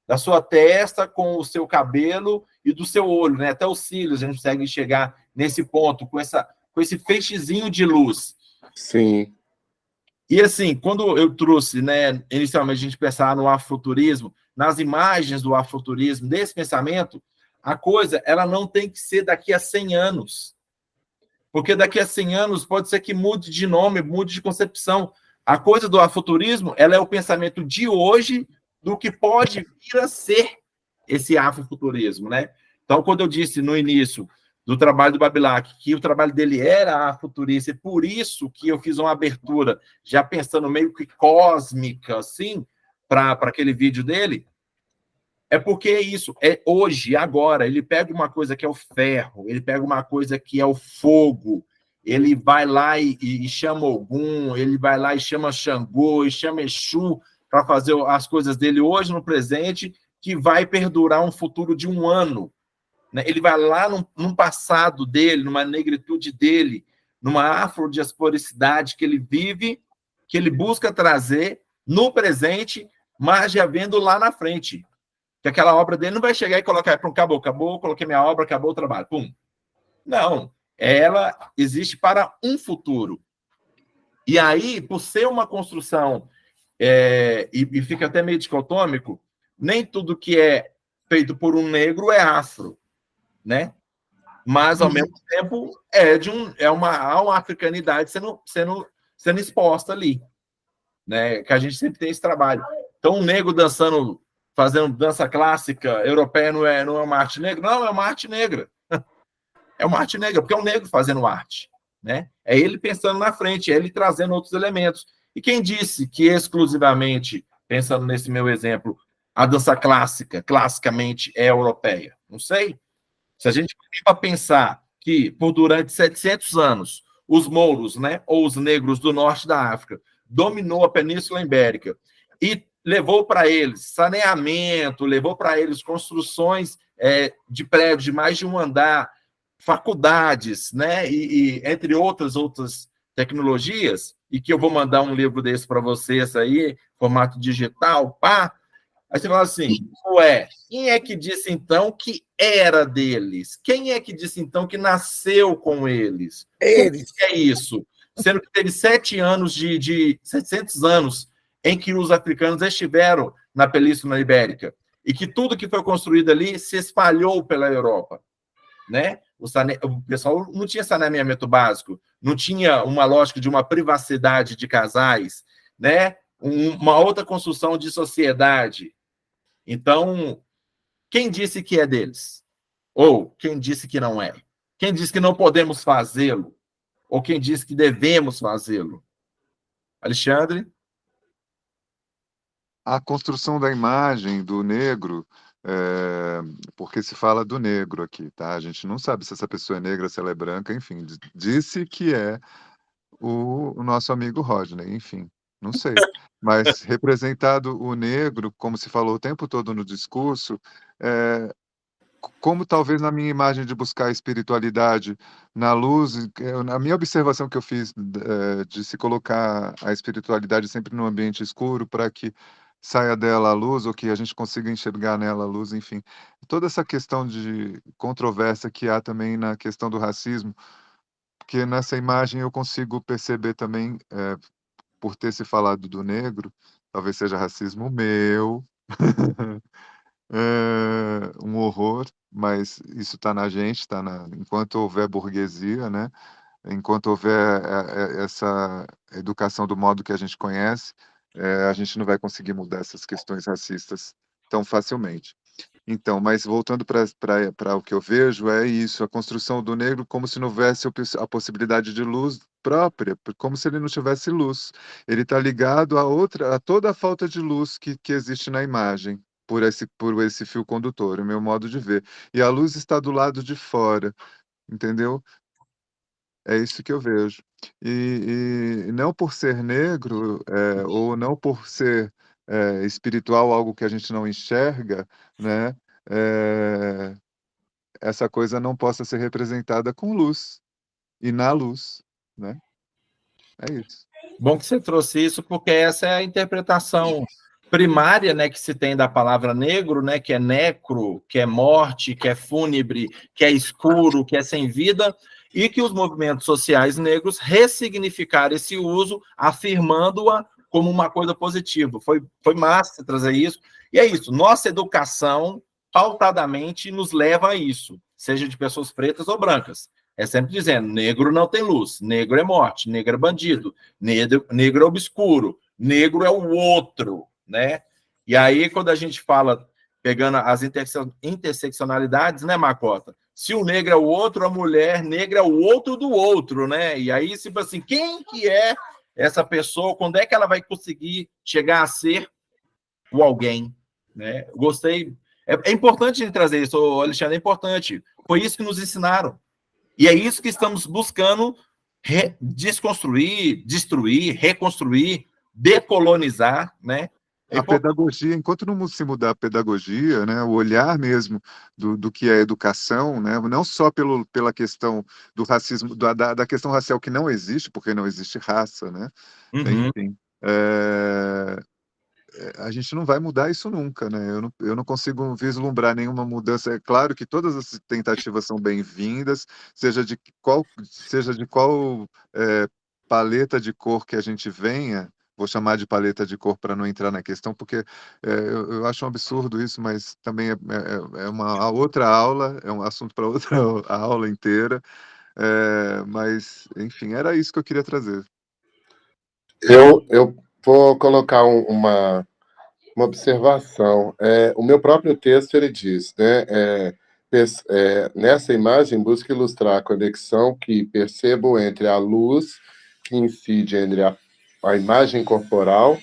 da sua testa com o seu cabelo e do seu olho, né? Até os cílios a gente consegue chegar nesse ponto, com esse feixezinho de luz. Sim. E assim, quando eu trouxe, né, inicialmente a gente pensava no afrofuturismo, nas imagens do afrofuturismo, desse pensamento, a coisa ela não tem que ser daqui a 100 anos. Porque daqui a 100 anos pode ser que mude de nome, mude de concepção. A coisa do afrofuturismo, ela é o pensamento de hoje do que pode vir a ser esse afrofuturismo, né? Então, quando eu disse no início do trabalho do Babilac que o trabalho dele era afrofuturista, e por isso que eu fiz uma abertura, já pensando meio que cósmica, assim, para aquele vídeo dele, é porque é isso, é hoje, agora, ele pega uma coisa que é o ferro, ele pega uma coisa que é o fogo, ele vai lá e chama Ogum, ele vai lá e chama Xangô, e chama Exu, para fazer as coisas dele hoje, no presente, que vai perdurar um futuro de 1 ano. Né? Ele vai lá num passado dele, numa negritude dele, numa afrodiasporicidade que ele vive, que ele busca trazer no presente, mas já vendo lá na frente. Que aquela obra dele não vai chegar e colocar, acabou, coloquei minha obra, acabou o trabalho, pum. Não, ela existe para um futuro. E aí, por ser uma construção, e fica até meio dicotômico, nem tudo que é feito por um negro é afro, né? Mas, ao mesmo tempo, há uma africanidade sendo exposta ali, né? Que a gente sempre tem esse trabalho. Então, um negro dançando, fazendo dança clássica europeia não é uma arte negra? Não, é uma arte negra. É uma arte negra, porque é um negro fazendo arte, né? É ele pensando na frente, é ele trazendo outros elementos. E quem disse que exclusivamente, pensando nesse meu exemplo, a dança clássica, classicamente, é europeia? Não sei. Se a gente para pensar que, durante 700 anos, os mouros, né, ou os negros do norte da África, dominou a Península Ibérica e levou para eles saneamento, levou para eles construções de prédios de mais de um andar, faculdades, né, e entre outras tecnologias, e que eu vou mandar um livro desse para vocês aí, formato digital, pá. Aí você fala assim, quem é que disse então que era deles? Quem é que disse então que nasceu com eles? Eles. O que é isso? Sendo que teve 700 anos em que os africanos estiveram na Península Ibérica, e que tudo que foi construído ali se espalhou pela Europa, né? O pessoal não tinha saneamento básico, não tinha uma lógica de uma privacidade de casais, né? Uma outra construção de sociedade. Então, quem disse que é deles? Ou quem disse que não é? Quem disse que não podemos fazê-lo? Ou quem disse que devemos fazê-lo? Alexandre? A construção da imagem do negro, porque se fala do negro aqui, tá? A gente não sabe se essa pessoa é negra, se ela é branca, enfim. Disse que é o nosso amigo Rodney, enfim, não sei. Mas representado o negro, como se falou o tempo todo no discurso, como talvez na minha imagem de buscar a espiritualidade na luz, na minha observação que eu fiz de se colocar a espiritualidade sempre num ambiente escuro para que saia dela a luz ou que a gente consiga enxergar nela a luz, enfim. Toda essa questão de controvérsia que há também na questão do racismo, porque nessa imagem eu consigo perceber também, por ter se falado do negro, talvez seja racismo meu, um horror, mas isso está na gente, enquanto houver burguesia, né? Enquanto houver essa educação do modo que a gente conhece, a gente não vai conseguir mudar essas questões racistas tão facilmente. Então, mas voltando para o que eu vejo, é isso, a construção do negro como se não houvesse a possibilidade de luz própria, como se ele não tivesse luz. Ele está ligado a toda a falta de luz que existe na imagem, por esse fio condutor, o meu modo de ver. E a luz está do lado de fora, entendeu? É isso que eu vejo. E não por ser negro, ou não por ser espiritual, algo que a gente não enxerga, né? Essa coisa não possa ser representada com luz e na luz, né? É isso. Bom que você trouxe isso, porque essa é a interpretação primária, né, que se tem da palavra negro, né, que é necro, que é morte, que é fúnebre, que é escuro, que é sem vida, e que os movimentos sociais negros ressignificaram esse uso, afirmando-a como uma coisa positiva. Foi massa trazer isso. E é isso, nossa educação, pautadamente, nos leva a isso, seja de pessoas pretas ou brancas. É sempre dizendo, negro não tem luz, negro é morte, negro é bandido, negro é obscuro, negro é o outro, né? E aí, quando a gente fala, pegando as interseccionalidades, né, Macota? Se o negro é o outro, a mulher negra é o outro do outro, né? E aí, tipo assim, quem que é essa pessoa? Quando é que ela vai conseguir chegar a ser o alguém, né? Gostei. É importante a gente trazer isso, Alexandre, é importante. Foi isso que nos ensinaram. E é isso que estamos buscando desconstruir, destruir, reconstruir, decolonizar, né? A pedagogia, enquanto não se mudar a pedagogia, né, o olhar mesmo do que é educação, né, não só pela questão do racismo, da questão racial que não existe, porque não existe raça, né? Enfim, a gente não vai mudar isso nunca, né? Eu não consigo vislumbrar nenhuma mudança. É claro que todas as tentativas são bem-vindas, seja de qual paleta de cor que a gente venha. Vou chamar de paleta de cor para não entrar na questão, porque eu acho um absurdo isso, mas também é uma outra aula, é um assunto para outra aula inteira. Mas, enfim, era isso que eu queria trazer. Eu vou colocar uma observação. O meu próprio texto, ele diz, né, nessa imagem, busca ilustrar a conexão que percebo entre a luz que incide entre a imagem corporal,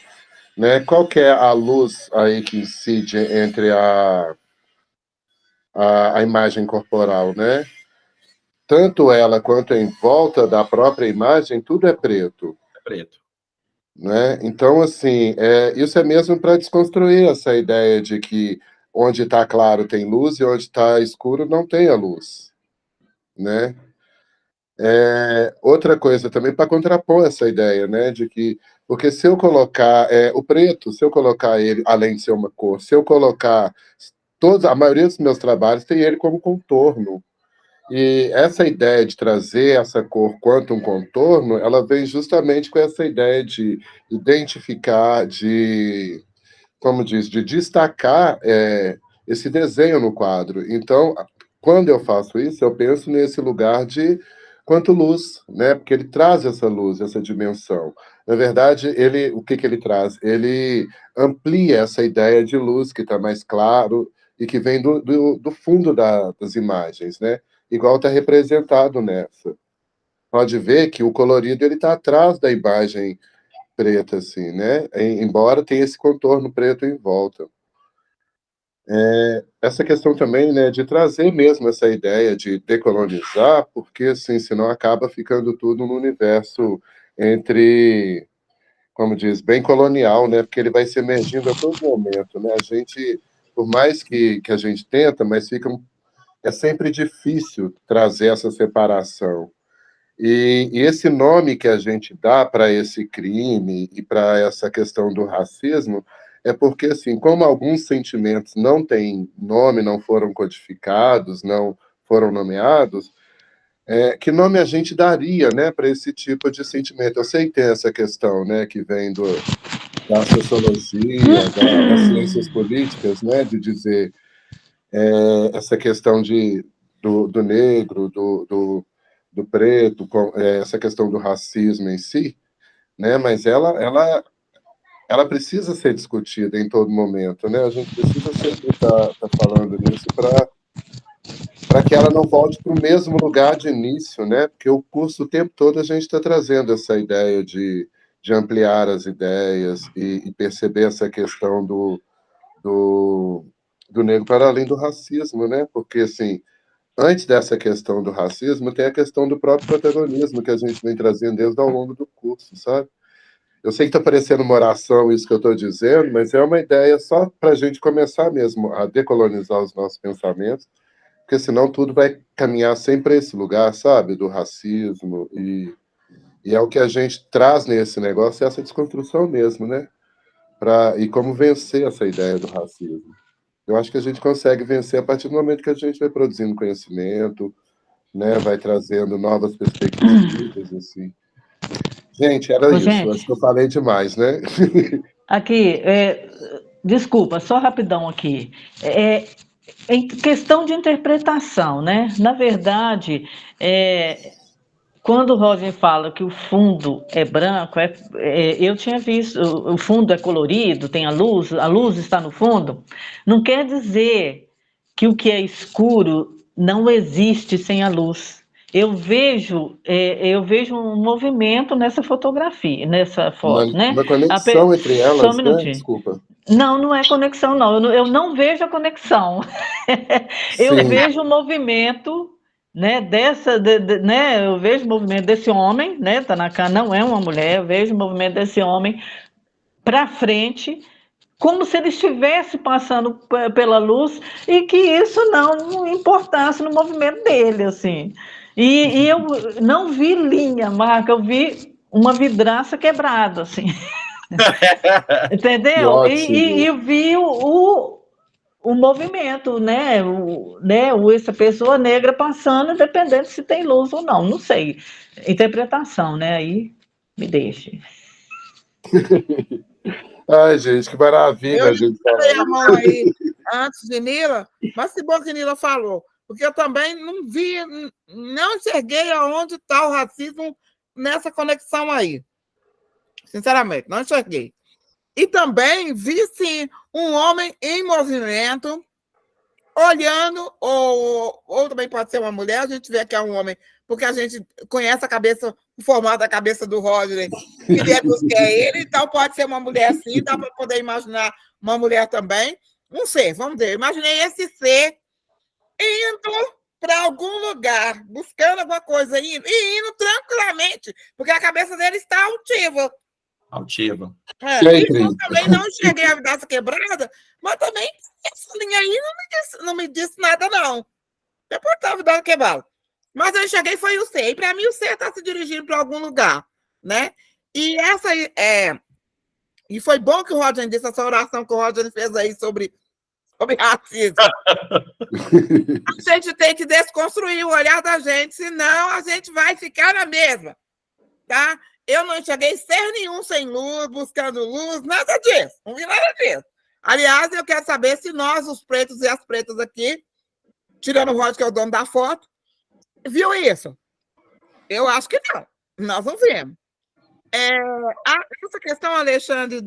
né? Qual que é a luz aí que incide entre a imagem corporal, né? Tanto ela quanto em volta da própria imagem, tudo é preto. É preto. Né? Então, assim, isso é mesmo para desconstruir essa ideia de que onde está claro tem luz e onde está escuro não tem a luz, né? Outra coisa também para contrapor essa ideia, né, de que, porque se eu colocar o preto, se eu colocar ele, além de ser uma cor, se eu colocar a maioria dos meus trabalhos tem ele como contorno. E essa ideia de trazer essa cor quanto um contorno, ela vem justamente com essa ideia de identificar, de como diz, de destacar esse desenho no quadro. Então, quando eu faço isso, eu penso nesse lugar de quanto luz, né? Porque ele traz essa luz, essa dimensão. Na verdade, o que ele traz? Ele amplia essa ideia de luz que está mais claro e que vem do fundo das imagens, né? Igual está representado nessa. Pode ver que o colorido ele está atrás da imagem preta, assim, né? Embora tenha esse contorno preto em volta. Essa questão também, né, de trazer mesmo essa ideia de decolonizar, porque, assim, senão acaba ficando tudo no universo entre, como diz, bem colonial, né? Porque ele vai se emergindo a todo momento, né? A gente, por mais que a gente tenta, mas é sempre difícil trazer essa separação. E esse nome que a gente dá para esse crime e para essa questão do racismo é porque, assim, como alguns sentimentos não têm nome, não foram codificados, não foram nomeados, que nome a gente daria, né, para esse tipo de sentimento? Eu sei que tem essa questão, né, que vem da sociologia, das ciências políticas, né, de dizer essa questão do negro, do preto, essa questão do racismo em si, né? Mas ela precisa ser discutida em todo momento, né? A gente precisa sempre estar falando nisso para que ela não volte para o mesmo lugar de início, né? Porque o curso o tempo todo a gente está trazendo essa ideia de ampliar as ideias e perceber essa questão do negro para além do racismo, né? Porque, assim, antes dessa questão do racismo, tem a questão do próprio protagonismo que a gente vem trazendo desde ao longo do curso, sabe? Eu sei que está parecendo uma oração isso que eu estou dizendo, mas é uma ideia só para a gente começar mesmo a decolonizar os nossos pensamentos, porque senão tudo vai caminhar sempre a esse lugar, sabe? Do racismo, e é o que a gente traz nesse negócio, essa desconstrução mesmo, né? E como vencer essa ideia do racismo. Eu acho que a gente consegue vencer a partir do momento que a gente vai produzindo conhecimento, né, vai trazendo novas perspectivas, assim. Gente, era isso. Gente, acho que eu falei demais, né? Aqui, desculpa, só rapidão aqui. Em questão de interpretação, né? Na verdade, quando o Roger fala que o fundo é branco, eu tinha visto, o fundo é colorido, tem a luz está no fundo, não quer dizer que o que é escuro não existe sem a luz. Eu vejo um movimento nessa fotografia, nessa foto, né? Uma conexão entre elas, Só um minutinho. né? Desculpa. Não é conexão, não. Eu não vejo a conexão. Eu vejo o movimento, né? Né? Eu vejo o movimento desse homem, né? Tanaka não é uma mulher. Eu vejo o movimento desse homem para frente, como se ele estivesse passando pela luz e que isso não importasse no movimento dele, assim. E eu não vi linha, Marca, eu vi uma vidraça quebrada, assim. Entendeu? E eu vi o movimento, né? Essa pessoa negra passando, dependendo se tem luz ou não, não sei. Interpretação, né? Aí me deixe. Ai, gente, que maravilha. Eu botei a mão aí antes de Nila, mas que bom que Nila falou, porque eu também não vi, não enxerguei aonde está o racismo nessa conexão aí. Sinceramente, não enxerguei. E também vi, sim, um homem em movimento, olhando, ou também pode ser uma mulher, a gente vê que é um homem, porque a gente conhece a cabeça, o formato da cabeça do Roger, que é ele, então pode ser uma mulher sim, dá para poder imaginar uma mulher também. Um ser, vamos ver, imaginei esse ser indo para algum lugar, buscando alguma coisa, indo tranquilamente, porque a cabeça dele está altiva. Altiva. Eu também não enxerguei a vidraça quebrada, mas também essa linha aí não me disse nada, não. Depois estava a vidraça quebrada. Mas eu enxerguei foi o C. E para mim o C está se dirigindo para algum lugar, né? E essa e foi bom que o Roger disse essa oração que o Roger fez aí sobre racismo. A gente tem que desconstruir o olhar da gente, senão a gente vai ficar na mesma, tá? Eu não enxerguei ser nenhum sem luz, buscando luz, nada disso. Não vi nada disso. Aliás, eu quero saber se nós, os pretos e as pretas aqui, tirando o Rod, que é o dono da foto, viu isso? Eu acho que não. Nós não vimos. Essa questão, Alexandre,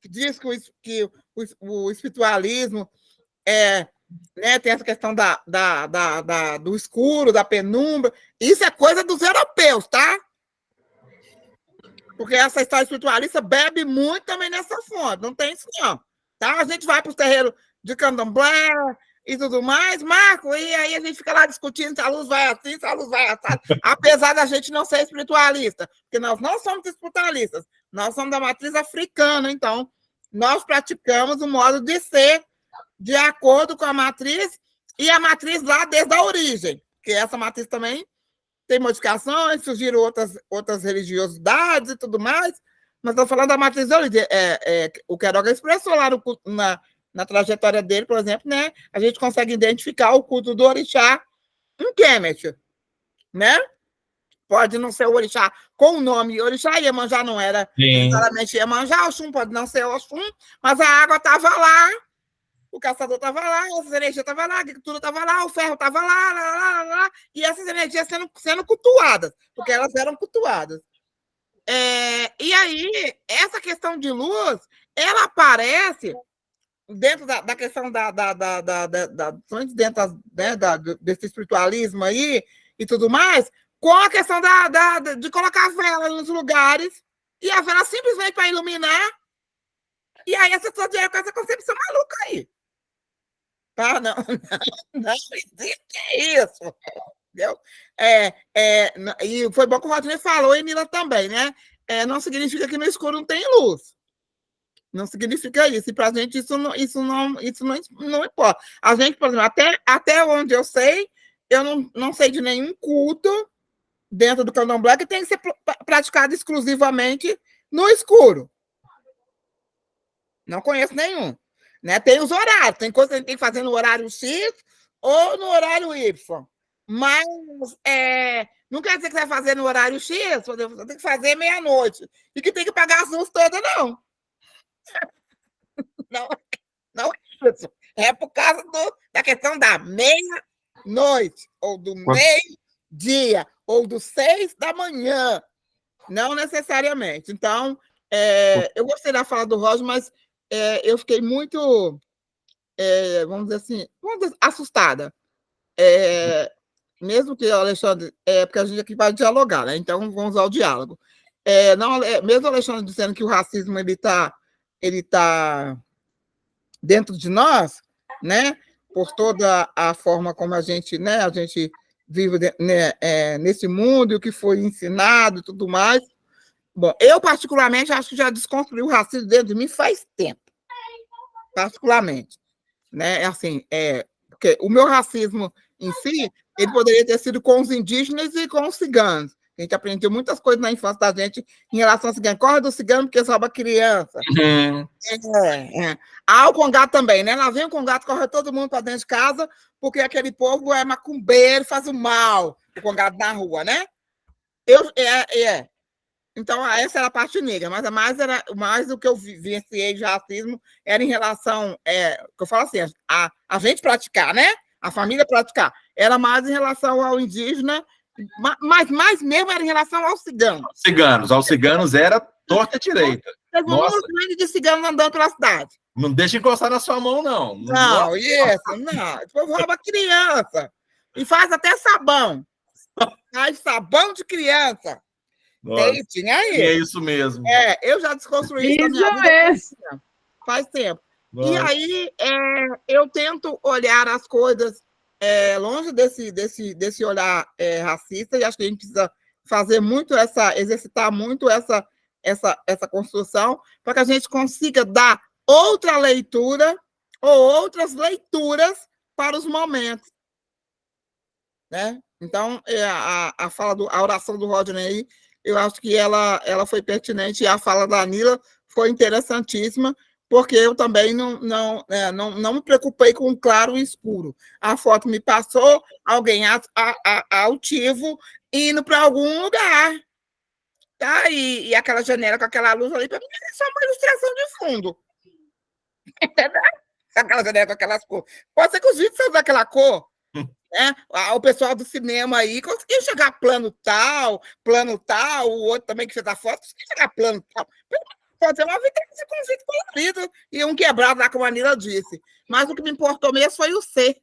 que diz que o espiritualismo né, tem essa questão do escuro, da penumbra, isso é coisa dos europeus, tá? Porque essa história espiritualista bebe muito também nessa fonte, não tem isso não. Tá? A gente vai para os terreiros de candomblé e tudo mais, Marco, e aí a gente fica lá discutindo se a luz vai assim, se a luz vai assim, apesar da gente não ser espiritualista, porque nós não somos espiritualistas, nós somos da matriz africana, então nós praticamos o modo de ser de acordo com a matriz, e a matriz lá desde a origem, porque essa matriz também tem modificações, surgiram outras religiosidades e tudo mais, mas estou falando da matriz de origem. O Queiroga expressou lá na trajetória dele, por exemplo, né? A gente consegue identificar o culto do orixá em Kemet, né? Pode não ser o orixá com o nome orixá, Iemanjá não era necessariamente Iemanjá, Oxum pode não ser Oxum, mas a água estava lá, o caçador estava lá, essas energias estavam lá, a agricultura estava lá, o ferro estava lá, e essas energias sendo cultuadas, porque elas eram cultuadas. E aí, essa questão de luz, ela aparece dentro da questão desse espiritualismo aí e tudo mais, com a questão de colocar vela nos lugares, e a vela simplesmente para iluminar, e aí as pessoas vieram com essa concepção maluca aí. Não existe isso. Entendeu? E foi bom que o Rodney falou, e Nila também, né? Não significa que no escuro não tem luz. Não significa isso. E para a gente isso não importa. A gente, por exemplo, até onde eu sei, eu não sei de nenhum culto dentro do candomblé que tem que ser praticado exclusivamente no escuro. Não conheço nenhum. Né? Tem os horários, tem coisa que a gente tem que fazer no horário X ou no horário Y. Mas não quer dizer que você vai fazer no horário X, você tem que fazer meia-noite. E que tem que pagar as luzes todas, não. Não é isso. É por causa da questão da meia-noite, ou do meio-dia, ou do 6 da manhã. Não necessariamente. Então, eu gostei da fala do Roger, mas eu fiquei muito, vamos dizer assim, assustada. Mesmo que, Alexandre, porque a gente aqui vai dialogar, né? Então vamos ao diálogo. Mesmo o Alexandre dizendo que o racismo ele tá dentro de nós, né? Por toda a forma como a gente vive, né, nesse mundo, e o que foi ensinado e tudo mais. Bom, eu, particularmente, acho que já desconstruí o racismo dentro de mim faz tempo. Particularmente. Né? Assim, porque o meu racismo em si, ele poderia ter sido com os indígenas e com os ciganos. A gente aprendeu muitas coisas na infância da gente em relação ao cigano. Corre do cigano porque rouba criança. O Congado também, né? Lá vem o Congado, corre todo mundo para dentro de casa, porque aquele povo é macumbeiro, faz o mal. O Congado na rua, né? Então, essa era a parte negra, mas mais do que eu vivenciei de racismo era em relação, que eu falo assim, a gente praticar, né? A família praticar. Era mais em relação ao indígena, mas mais mesmo era em relação aos ciganos. Aos ciganos era torta direita. Teve um monte de ciganos andando pela cidade. Não deixa encostar na sua mão, não. Não. O povo rouba criança. E faz até sabão. Faz sabão de criança. Tinha isso. É isso mesmo. Eu já desconstruí isso na minha vida. Faz tempo. Nossa. E aí eu tento olhar as coisas longe desse olhar racista, e acho que a gente precisa fazer muito exercitar muito essa construção, para que a gente consiga dar outra leitura ou outras leituras para os momentos. Né? Então, a oração do Rodney aí, eu acho que ela foi pertinente, e a fala da Nila foi interessantíssima, porque eu também não me preocupei com o claro e escuro. A foto me passou, alguém altivo, indo para algum lugar. Tá? E aquela janela com aquela luz ali, para mim, é só uma ilustração de fundo. Aquelas janela com aquelas cores. Pode ser que os vídeos sejam daquela cor. Né? O pessoal do cinema aí conseguiu chegar plano tal, o outro também que fez a foto, conseguiu chegar plano tal. Pode ser uma vitrine com um vídeo colorido e um quebrado lá, como a Nila disse. Mas o que me importou mesmo foi o C.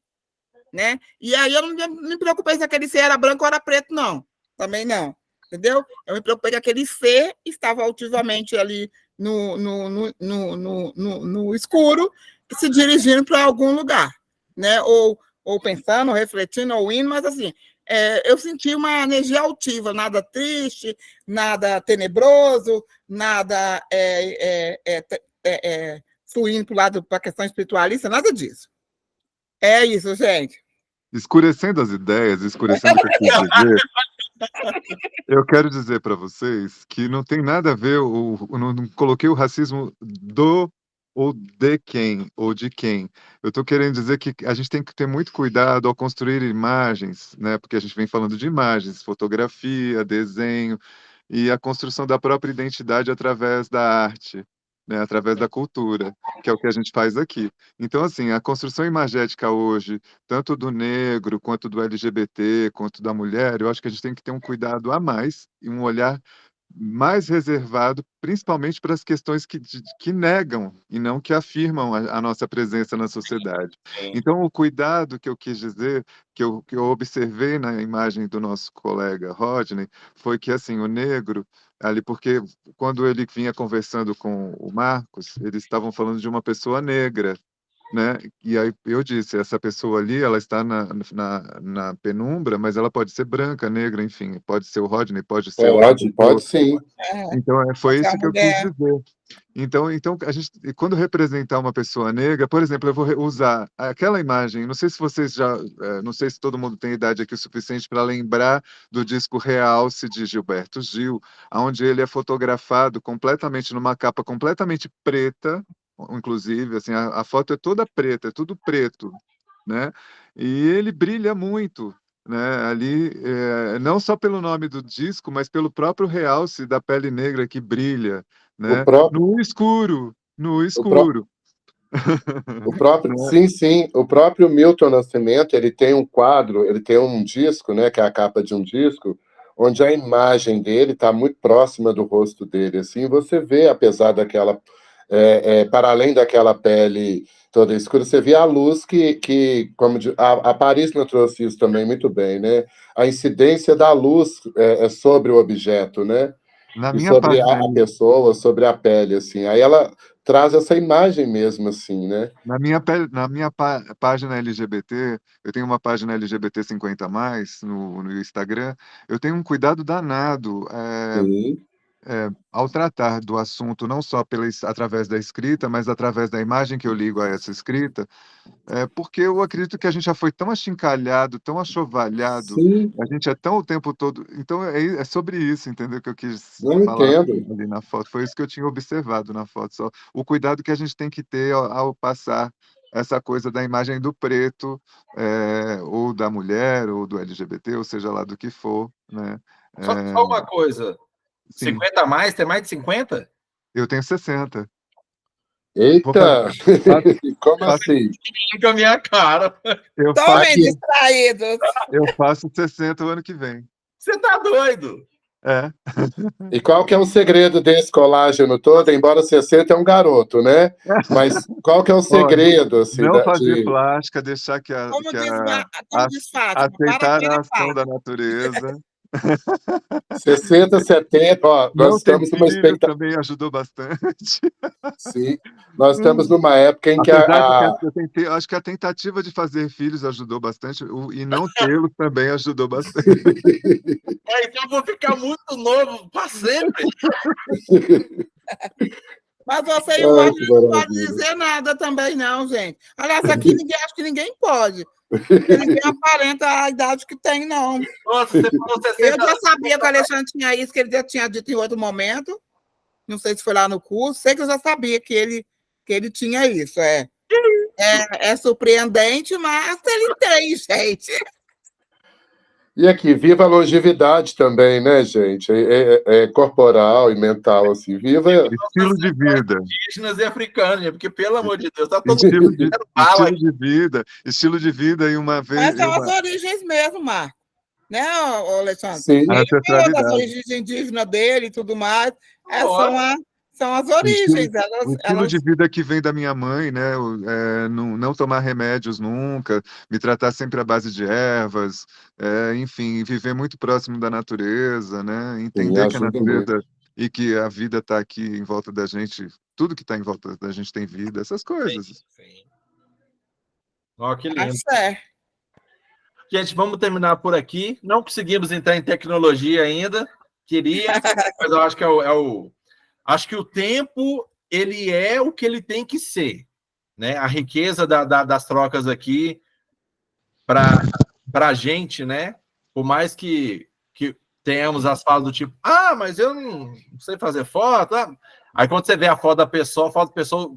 Né? E aí eu não me preocupei se aquele C era branco ou era preto, não. Também não. Entendeu? Eu me preocupei que aquele C estava altivamente ali no escuro, se dirigindo para algum lugar, né? Ou pensando, ou refletindo, ou indo, mas assim, eu senti uma energia altiva, nada triste, nada tenebroso, nada fluindo para o lado para a questão espiritualista, nada disso. É isso, gente. Escurecendo as ideias, escurecendo o que eu quis dizer, eu quero dizer para vocês que não tem nada a ver, eu não coloquei o racismo do ou de quem, ou de quem. Eu estou querendo dizer que a gente tem que ter muito cuidado ao construir imagens, né? Porque a gente vem falando de imagens, fotografia, desenho, e a construção da própria identidade através da arte, né? Através da cultura, que é o que a gente faz aqui. Então, assim, a construção imagética hoje, tanto do negro, quanto do LGBT, quanto da mulher, eu acho que a gente tem que ter um cuidado a mais e um olhar mais reservado, principalmente para as questões que negam e não que afirmam a nossa presença na sociedade. Então, o cuidado que eu quis dizer, que eu observei na imagem do nosso colega Rodney, foi que, assim, o negro, ali, porque quando ele vinha conversando com o Marcos, eles estavam falando de uma pessoa negra, né? E aí eu disse, essa pessoa ali, ela está na penumbra, mas ela pode ser branca, negra, enfim, pode ser o Rodney, pode ser Pode sim. Então, foi isso que eu quis dizer. Então a gente, quando representar uma pessoa negra, por exemplo, eu vou usar aquela imagem, não sei se vocês não sei se todo mundo tem idade aqui o suficiente para lembrar do disco Realce de Gilberto Gil, onde ele é fotografado completamente numa capa completamente preta, inclusive, assim, a foto é toda preta, é tudo preto, né? E ele brilha muito, né? Ali, não só pelo nome do disco, mas pelo próprio realce da pele negra que brilha, né? No escuro, no escuro. Sim, o próprio Milton Nascimento, ele tem um quadro, ele tem um disco, né, que é a capa de um disco, onde a imagem dele está muito próxima do rosto dele, assim, você vê, apesar daquela para além daquela pele toda escura, você vê a luz que como a Paris não trouxe isso também muito bem, né? A incidência da luz sobre o objeto, né? E sobre a pessoa, sobre a pele, assim. Aí ela traz essa imagem mesmo, assim, né? Na minha página LGBT, eu tenho uma página LGBT 50+, no Instagram, eu tenho um cuidado danado. Ao tratar do assunto não só através da escrita, mas através da imagem que eu ligo a essa escrita, porque eu acredito que a gente já foi tão achincalhado, tão achovalhado, a gente é tão o tempo todo... Então, é sobre isso, entendeu? Que eu quis falar ali na foto. Foi isso que eu tinha observado na foto. Só o cuidado que a gente tem que ter ao passar essa coisa da imagem do preto, ou da mulher, ou do LGBT, ou seja lá do que for, né? Só uma coisa... Sim. 50 a mais? Tem mais de 50? Eu tenho 60. Eita! Como assim? Com a minha cara. Tomem distraídos. Eu faço 60 o ano que vem. Você tá doido? E qual que é o segredo desse colágeno todo? Embora 60 é um garoto, né? Mas qual que é o segredo? Assim, não fazer plástica, deixar aceitar a ação da natureza. 60, 70, ó, nós estamos numa expectativa. Também ajudou bastante. Sim, nós estamos numa época em que eu acho que a tentativa de fazer filhos ajudou bastante, e não tê-los também ajudou bastante. Então eu vou ficar muito novo para sempre. Mas você não pode dizer nada também, não, gente. Aliás, aqui acho que ninguém pode. Ninguém aparenta a idade que tem, não. Nossa, você falou 60. Eu já sabia que o Alexandre tinha isso, que ele já tinha dito em outro momento. Não sei se foi lá no curso. Sei que eu já sabia que ele tinha isso. É surpreendente, mas ele tem, gente. E aqui, viva a longevidade também, né, gente? É corporal e mental, assim. Viva. Estilo de vida. Indígenas e africanos, gente, porque, pelo amor de Deus, tá todo Estilo mundo de, querendo bala. estilo de vida, e uma vez. Mas são as origens mesmo, Marco. Né, Alexandre? Sim. Ele falou das Ancestralidade. origens indígenas dele e tudo mais. Lógico. São as origens. O estilo de vida que vem da minha mãe, né? Não tomar remédios nunca, me tratar sempre à base de ervas, enfim, viver muito próximo da natureza, né? Entender que a ajuda natureza e que a vida está aqui em volta da gente, tudo que está em volta da gente tem vida, essas coisas. Sim. Ó, que lindo. É. Gente, vamos terminar por aqui. Não conseguimos entrar em tecnologia ainda. Queria, mas eu acho que acho que o tempo ele é o que ele tem que ser, né? A riqueza das trocas aqui para a gente, né? Por mais que tenhamos as falas do tipo, mas eu não sei fazer foto. Aí quando você vê a foto da pessoa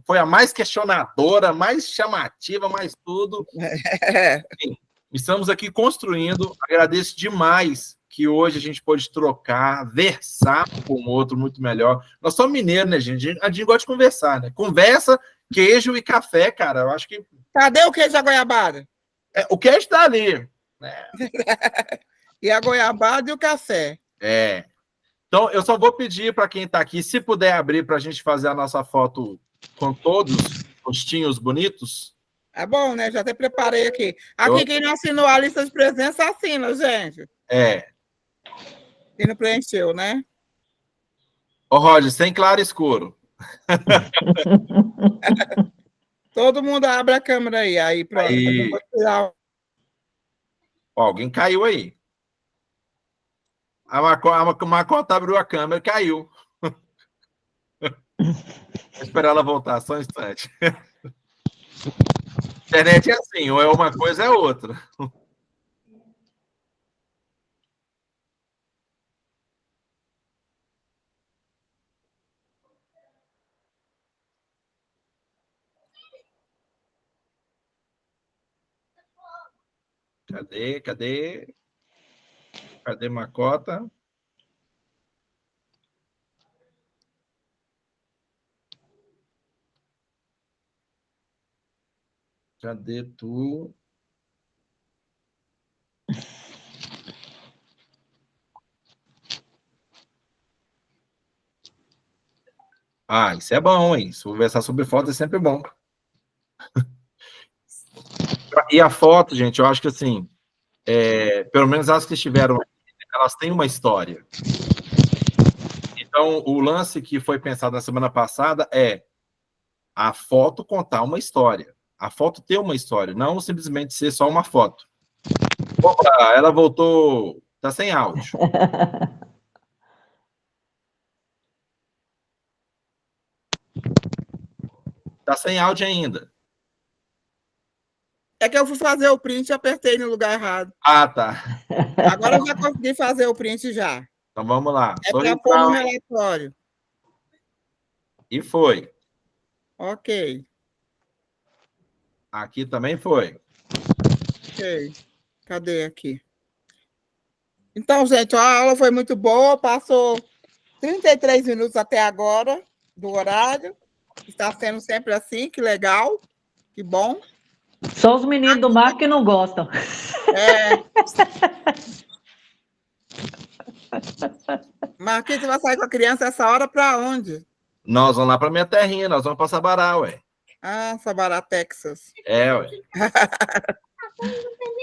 foi a mais questionadora, mais chamativa, mais tudo. Enfim, estamos aqui construindo. Agradeço demais que hoje a gente pode trocar, versar com o outro muito melhor. Nós somos mineiros, né, gente? A gente gosta de conversar, né? Conversa, queijo e café, cara. Eu acho que... Cadê o queijo da goiabada? O queijo está ali. Né? E a goiabada e o café. Então, eu só vou pedir para quem está aqui, se puder abrir para a gente fazer a nossa foto com todos os rostinhos bonitos. É bom, né? Já até preparei aqui. Aqui, quem não assinou a lista de presença, assina, gente. Quem não preencheu, né? Ô, Roger, sem claro e escuro. Todo mundo abre a câmera aí. Aí, pronto. Aí. Alguém caiu aí. A Macota abriu a câmera e caiu. Vou esperar ela voltar, só um instante. Internet é assim, ou é uma coisa, é outra. Cadê Macota? Cadê tu? Isso é bom, hein? Conversar sobre foto é sempre bom. E a foto, gente, eu acho que assim, pelo menos as que estiveram aqui, elas têm uma história. Então, o lance que foi pensado na semana passada é a foto contar uma história. A foto ter uma história, não simplesmente ser só uma foto. Opa, ela voltou, tá sem áudio. Tá sem áudio ainda. É que eu fui fazer o print e apertei no lugar errado. Tá. Agora eu já consegui fazer o print já. Então vamos lá. É para pôr no relatório. E foi. Ok. Aqui também foi. Ok. Cadê aqui? Então, gente, a aula foi muito boa. Passou 33 minutos até agora do horário. Está sendo sempre assim, que legal. Que bom. Só os meninos do mar que não gostam. Marquinhos, você vai sair com a criança essa hora para onde? Nós vamos lá para minha terrinha, nós vamos para Sabará, ué. Sabará, Texas. Ué.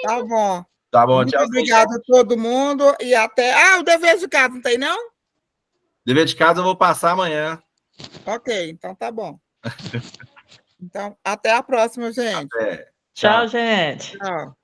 Tá bom. Tá bom, muito tchau. Obrigado a todo mundo e até... o dever de casa não tem, não? Dever de casa eu vou passar amanhã. Ok, então tá bom. Então, até a próxima, gente. Até. Tchau, gente. Tchau.